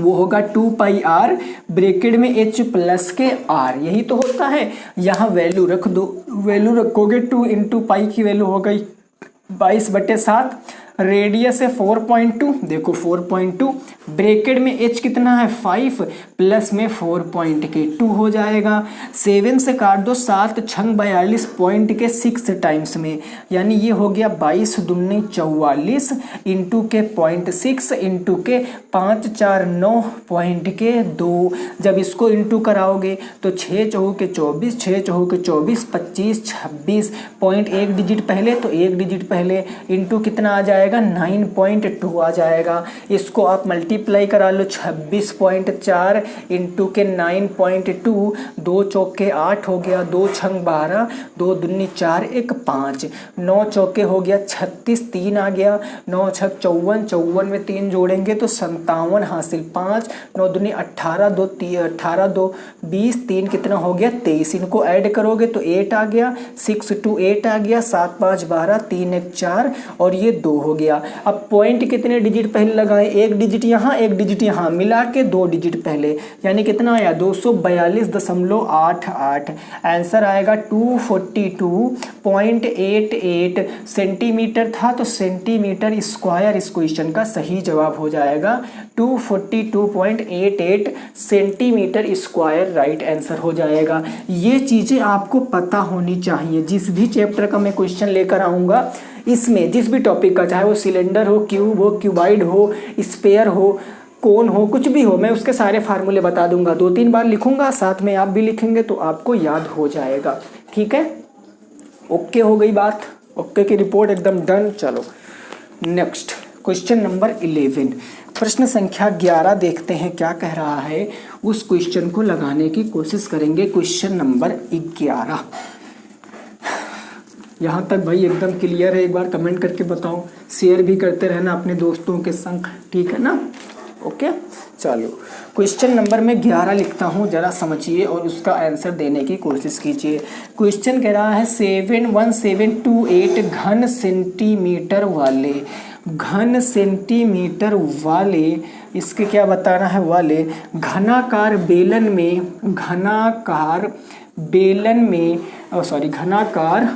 [SPEAKER 1] वो होगा 2 पाई आर ब्रैकेट में एच प्लस के आर। यही तो होता है। यहाँ वैल्यू रख दो, वैल्यू रखोगे 2 इंटू पाई की वैल्यू हो गई 22/7। रेडियस है 4.2, देखो 4.2 ब्रैकेट में एच कितना है 5 प्लस में 4.2 हो जाएगा। 7 से काट दो, 7 छंग 42 पॉइंट के 6 टाइम्स में, यानी ये हो गया 22 दूनी 44 इंटू के 0.6 इंटू के 5 4 9 पॉइंट के 2। जब इसको इंटू कराओगे तो 6 चौके 24, 6 चौके 24, 25 26 पॉइंट, एक डिजिट पहले तो एक डिजिट पहले इंटू कितना आ जाएगा 9.2 आ जाएगा। इसको आप मल्टीप्लाई करा लो 26.4 इंटू के 9.2, 2 चौके 8 हो गया, 2 छंग 12, 2 दूनी 4 1 5, 9 चौके हो गया 36, 3 आ गया, 9 छक 54, 54 में 3 जोड़ेंगे तो 57 हासिल, 5 9 दूनी 18, 2 18 2 20, 3 कितना हो गया 23। इनको ऐड करोगे तो 8 आ गया, 6 2 8 आ गया, 7 5 12, 3 1 4 और ये 2 हो गया। अब पॉइंट कितने डिजिट पहले लगाए? एक डिजिट यहाँ एक डिजिट यहाँ, मिला के 2 डिजिट पहले, यानी कितना आया 242.88। आंसर आएगा 242.88 सेंटीमीटर था, तो सेंटीमीटर स्क्वायर इस क्वेश्चन का सही जवाब हो जाएगा। 242.88 सेंटीमीटर स्क्वायर राइट आंसर हो जाएगा। ये चीज़ें आपको पता होनी चाहिए। जिस भी चैप्टर का मैं क्वेश्चन लेकर आऊँगा, इसमें जिस भी टॉपिक का, चाहे वो सिलेंडर हो, क्यूब हो, क्यूबाइड हो, स्फेयर हो, कोन हो, कुछ भी हो, मैं उसके सारे फार्मूले बता दूंगा। 2-3 बार लिखूंगा, साथ में आप भी लिखेंगे तो आपको याद हो जाएगा। ठीक है, ओके हो गई बात। ओके की रिपोर्ट एकदम डन। चलो नेक्स्ट क्वेश्चन नंबर 11, प्रश्न संख्या 11 देखते हैं क्या कह रहा है। उस क्वेश्चन को लगाने की कोशिश करेंगे। क्वेश्चन नंबर 11 यहाँ तक भाई एकदम क्लियर है? एक बार कमेंट करके बताओ, शेयर भी करते रहना अपने दोस्तों के संग, ठीक है ना? ओके चलो क्वेश्चन नंबर में 11 लिखता हूँ, जरा समझिए और उसका आंसर देने की कोशिश कीजिए। क्वेश्चन कह रहा है 71728 घन सेंटीमीटर वाले, घन सेंटीमीटर वाले, इसके क्या बताना है? वाले घनाकार बेलन में, घनाकार बेलन में, घनाकार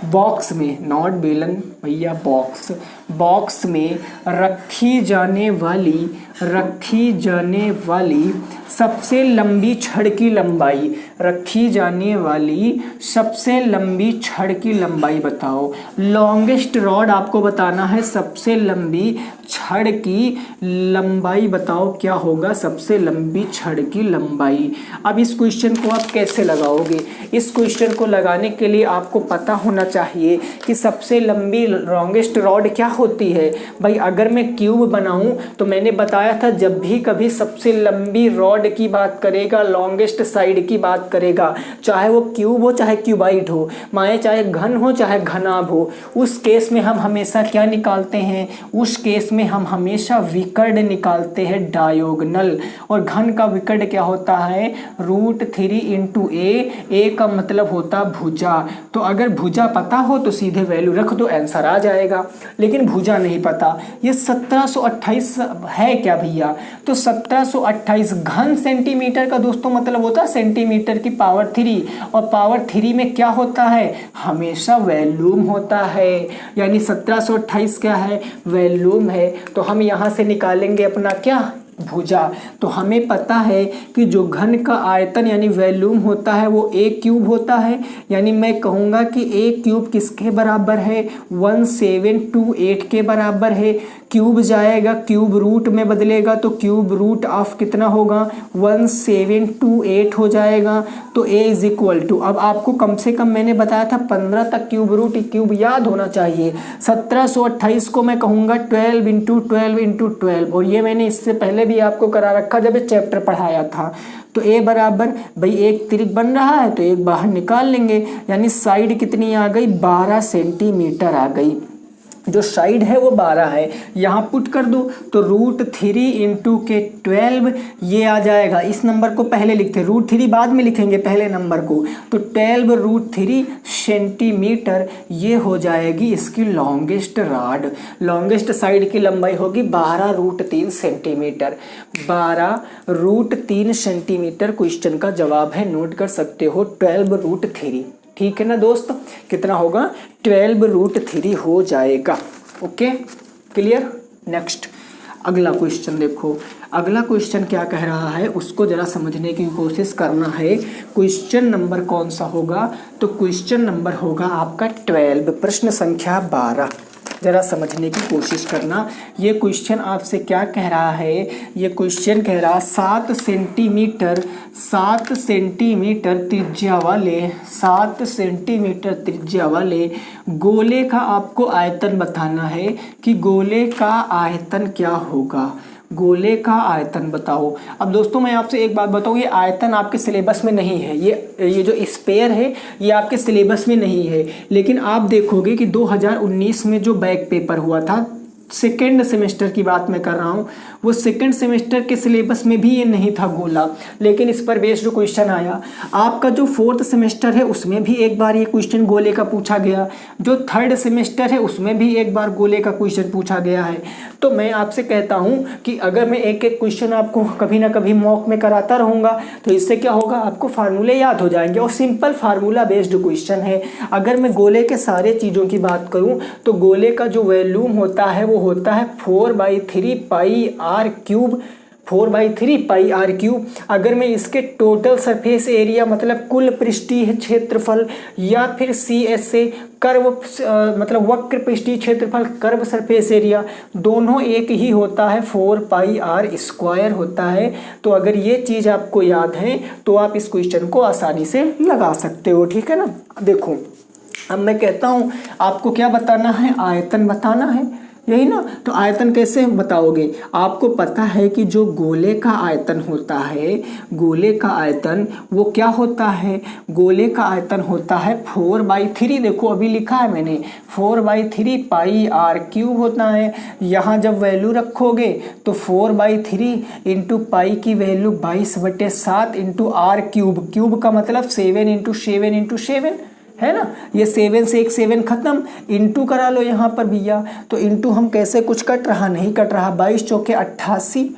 [SPEAKER 1] बॉक्स में, नॉट बेलन भैया, बॉक्स, बॉक्स में रखी जाने वाली सबसे लंबी छड़ की लंबाई, रखी जाने वाली सबसे लंबी छड़ की लंबाई बताओ। लॉन्गेस्ट रॉड आपको बताना है, सबसे लंबी छड़ की लंबाई बताओ क्या होगा? सबसे लंबी छड़ की लंबाई। अब इस क्वेश्चन को आप कैसे लगाओगे? इस क्वेश्चन को लगाने के लिए आपको पता होना चाहिए कि सबसे लंबी लॉन्गेस्ट रॉड क्या होती है। भाई अगर मैं क्यूब बनाऊं तो मैंने बताया था, जब भी कभी सबसे लंबी रॉड की बात करेगा, लॉन्गेस्ट साइड की बात करेगा, चाहे वो क्यूब हो चाहे क्यूबाइड हो, माने चाहे घन हो चाहे घनाभ हो, उस केस में हम हमेशा क्या निकालते हैं? उस केस में हम हमेशा विकर्ण निकालते हैं, डायोगनल। और घन का विकर्ण क्या होता है? √3 इंटू ए का मतलब होता भुजा। तो अगर भुजा पता हो तो सीधे वैल्यू रख दो, आंसर आंसर आ जाएगा। लेकिन भुजा नहीं पता, ये 1728 है क्या भैया? तो 1728 घन सेंटीमीटर का दोस्तों मतलब होता है सेंटीमीटर की पावर 3, और पावर 3 में क्या होता है? हमेशा वॉल्यूम होता है, यानी 1728 क्या है? वॉल्यूम है। तो हम यहाँ से निकालेंगे अपना क्या? भुजा। तो हमें पता है कि जो घन का आयतन यानी वॉल्यूम होता है वो a क्यूब होता है, यानी मैं कहूँगा कि a क्यूब किसके बराबर है? 1728 के बराबर है। क्यूब जाएगा, क्यूब रूट में बदलेगा तो क्यूब रूट ऑफ कितना होगा? 1728 हो जाएगा। तो a इज इक्वल टू, अब आपको कम से कम मैंने बताया था 15 तक क्यूब रूट क्यूब याद होना चाहिए। 1728 को मैं कहूँगा 12 इंटू 12 इंटू 12, और ये मैंने इससे पहले भी आपको करा रखा जब ये चैप्टर पढ़ाया था। तो a बराबर भाई एक तिरिक बन रहा है तो एक बाहर निकाल लेंगे, यानी साइड कितनी आ गई? 12 सेंटीमीटर आ गई। जो साइड है वो 12 है, यहाँ पुट कर दो तो √3 इंटू के 12 ये आ जाएगा। इस नंबर को पहले लिखते हैं, √3 बाद में लिखेंगे पहले नंबर को, तो 12 √3 सेंटीमीटर ये हो जाएगी इसकी लॉन्गेस्ट रॉड। लॉन्गेस्ट साइड की लंबाई होगी 12 √3 सेंटीमीटर। 12 √3 सेंटीमीटर क्वेश्चन का जवाब है, नोट कर सकते हो 12 √3। ठीक है ना दोस्त, कितना होगा? 12 √3 हो जाएगा। Okay clear. नेक्स्ट अगला क्वेश्चन देखो, अगला क्वेश्चन क्या कह रहा है उसको जरा समझने की कोशिश करना है। क्वेश्चन नंबर कौन सा होगा? तो क्वेश्चन नंबर होगा आपका 12, प्रश्न संख्या 12। जरा समझने की कोशिश करना। ये क्वेश्चन आपसे क्या कह रहा है? ये क्वेश्चन कह रहा 7 सेंटीमीटर त्रिज्या वाले 7 सेंटीमीटर त्रिज्या वाले गोले का आपको आयतन बताना है कि गोले का आयतन क्या होगा। गोले का आयतन बताओ। अब दोस्तों मैं आपसे एक बात बताऊँ, ये आयतन आपके सिलेबस में नहीं है, ये जो स्पेयर है ये आपके सिलेबस में नहीं है। लेकिन आप देखोगे कि 2019 में जो बैक पेपर हुआ था, सेकेंड सेमेस्टर की बात मैं कर रहा हूँ, वो सेकेंड सेमेस्टर के सिलेबस में भी ये नहीं था गोला, लेकिन इस पर बेस्ड क्वेश्चन आया। आपका जो फोर्थ सेमेस्टर है उसमें भी एक बार ये क्वेश्चन गोले का पूछा गया, जो थर्ड सेमेस्टर है उसमें भी एक बार गोले का क्वेश्चन पूछा गया है। तो मैं आपसे कहता हूँ कि अगर मैं एक एक क्वेश्चन आपको कभी ना कभी मॉक में कराता रहूँगा तो इससे क्या होगा, आपको फार्मूले याद हो जाएंगे, और सिंपल फार्मूला बेस्ड क्वेश्चन है। अगर मैं गोले के सारे चीज़ों की बात करूँ तो गोले का जो वॉल्यूम होता है वो होता है 4/3 pi R cube, 4/3 pi R cube. अगर मैं इसके टोटल सरफेस एरिया मतलब कुल पृष्ठीय क्षेत्रफल, या फिर CSA कर्व मतलब वक्र पृष्ठीय क्षेत्रफल, कर्व सरफेस एरिया, दोनों एक ही होता है, 4πr² होता है। तो अगर ये चीज़ आपको याद है तो आप इस क्वेश्चन को आसानी से लगा सकते हो। ठीक है ना। देखो अब मैं कहता हूँ आपको क्या बताना है, आयतन बताना है, यही ना। तो आयतन कैसे बताओगे? आपको पता है कि जो गोले का आयतन होता है, गोले का आयतन वो क्या होता है? गोले का आयतन होता है 4/3। देखो अभी लिखा है मैंने 4/3 पाई आर क्यूब होता है। यहाँ जब वैल्यू रखोगे तो 4/3 इंटू पाई की value 22/7 into R cube, cube का मतलब 7 इंटू 7 इंटू 7 है ना। ये 7 से एक 7 खत्म, इंटू करा लो यहाँ पर भैया। तो इंटू हम कैसे, कुछ कट रहा नहीं कट रहा, 22 चौके 88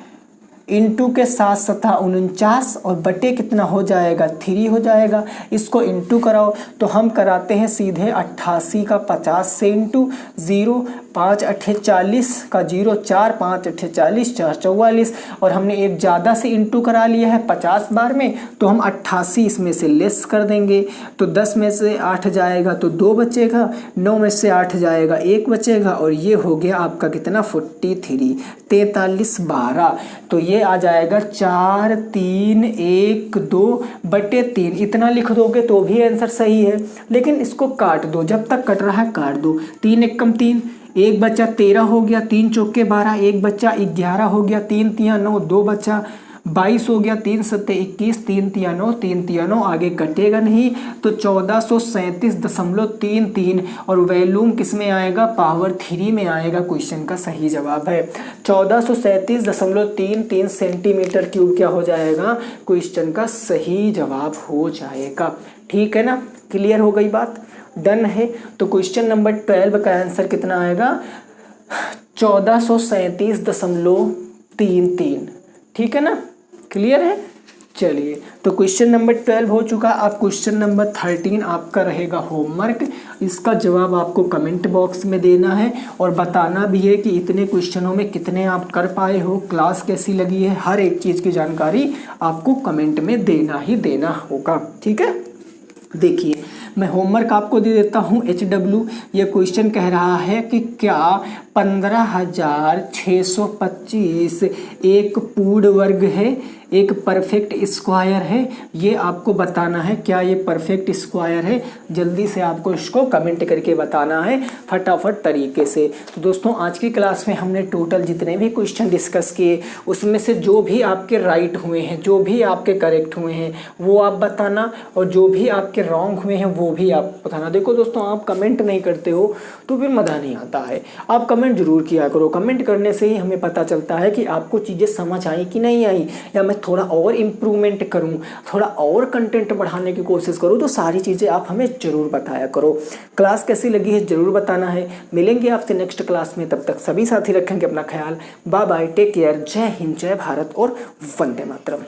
[SPEAKER 1] इंटू के 7 सतह 49 और बटे कितना हो जाएगा 3 हो जाएगा। इसको इंटू कराओ तो हम कराते हैं सीधे 88 का 50 से इंटू 0, 5 8 40 का 0, 4 5 8 40, 4 44, और हमने एक ज़्यादा से इंटू करा लिया है 50 बार में, तो हम 88 इसमें से लेस कर देंगे। तो 10 में से 8 जाएगा तो 2 बचेगा, 9 में से 8 जाएगा 1 बचेगा, और ये हो गया आपका कितना 43, 43 12। तो ये आ जाएगा 4 3 1 2 बटे 3। इतना लिख दोगे तो भी आंसर सही है, लेकिन इसको काट दो, जब तक कट रहा है काट दो। 3 1 कम 3, 1 बच्चा 13 हो गया, 3 चौके 12, 1 बच्चा 11 हो गया, 3 तिया 9, 2 बच्चा 22 हो गया, 3 सत्ते 21, 3 तिया 9, 3 तिया 9, आगे कटेगा नहीं तो 1437.33, और वैल्यूम किस में आएगा, पावर 3 में आएगा। क्वेश्चन का सही जवाब है 1437.33 सेंटीमीटर क्यूब क्या हो जाएगा, क्वेश्चन का सही जवाब हो जाएगा। ठीक है ना, क्लियर हो गई बात। डन है। तो क्वेश्चन नंबर 12 का आंसर कितना आएगा? 1437.33। ठीक है ना, क्लियर है। चलिए, तो क्वेश्चन नंबर 12 हो चुका। अब क्वेश्चन नंबर 13 आपका रहेगा होमवर्क। इसका जवाब आपको कमेंट बॉक्स में देना है और बताना भी है कि इतने क्वेश्चनों में कितने आप कर पाए हो, क्लास कैसी लगी है, हर एक चीज़ की जानकारी आपको कमेंट में देना ही देना होगा। ठीक है, देखिए मैं होमवर्क आपको दे देता हूँ। HW ये क्वेश्चन कह रहा है कि क्या 15,625 एक पूर्ण वर्ग है, एक परफेक्ट स्क्वायर है? ये आपको बताना है क्या ये परफेक्ट स्क्वायर है। जल्दी से आपको इसको कमेंट करके बताना है फटाफट तरीके से। तो दोस्तों आज की क्लास में हमने टोटल जितने भी क्वेश्चन डिस्कस किए उसमें से जो भी आपके राइट हुए हैं, जो भी आपके करेक्ट हुए हैं वो आप बताना, और जो भी आपके रॉन्ग हुए हैं वो भी आप बताना। देखो दोस्तों, आप कमेंट नहीं करते हो तो फिर मज़ा नहीं आता है। आप कमेंट जरूर किया करो, कमेंट करने से ही हमें पता चलता है कि आपको चीज़ें समझ आई कि नहीं आई, या मैं थोड़ा और इम्प्रूवमेंट करूं, थोड़ा और कंटेंट बढ़ाने की कोशिश करूं। तो सारी चीज़ें आप हमें ज़रूर बताया करो। क्लास कैसी लगी है ज़रूर बताना है। मिलेंगे आपसे नेक्स्ट क्लास में, तब तक सभी साथी रखेंगे अपना ख्याल। बाय बाय, टेक केयर, जय हिंद, जय भारत और वंदे मातरम।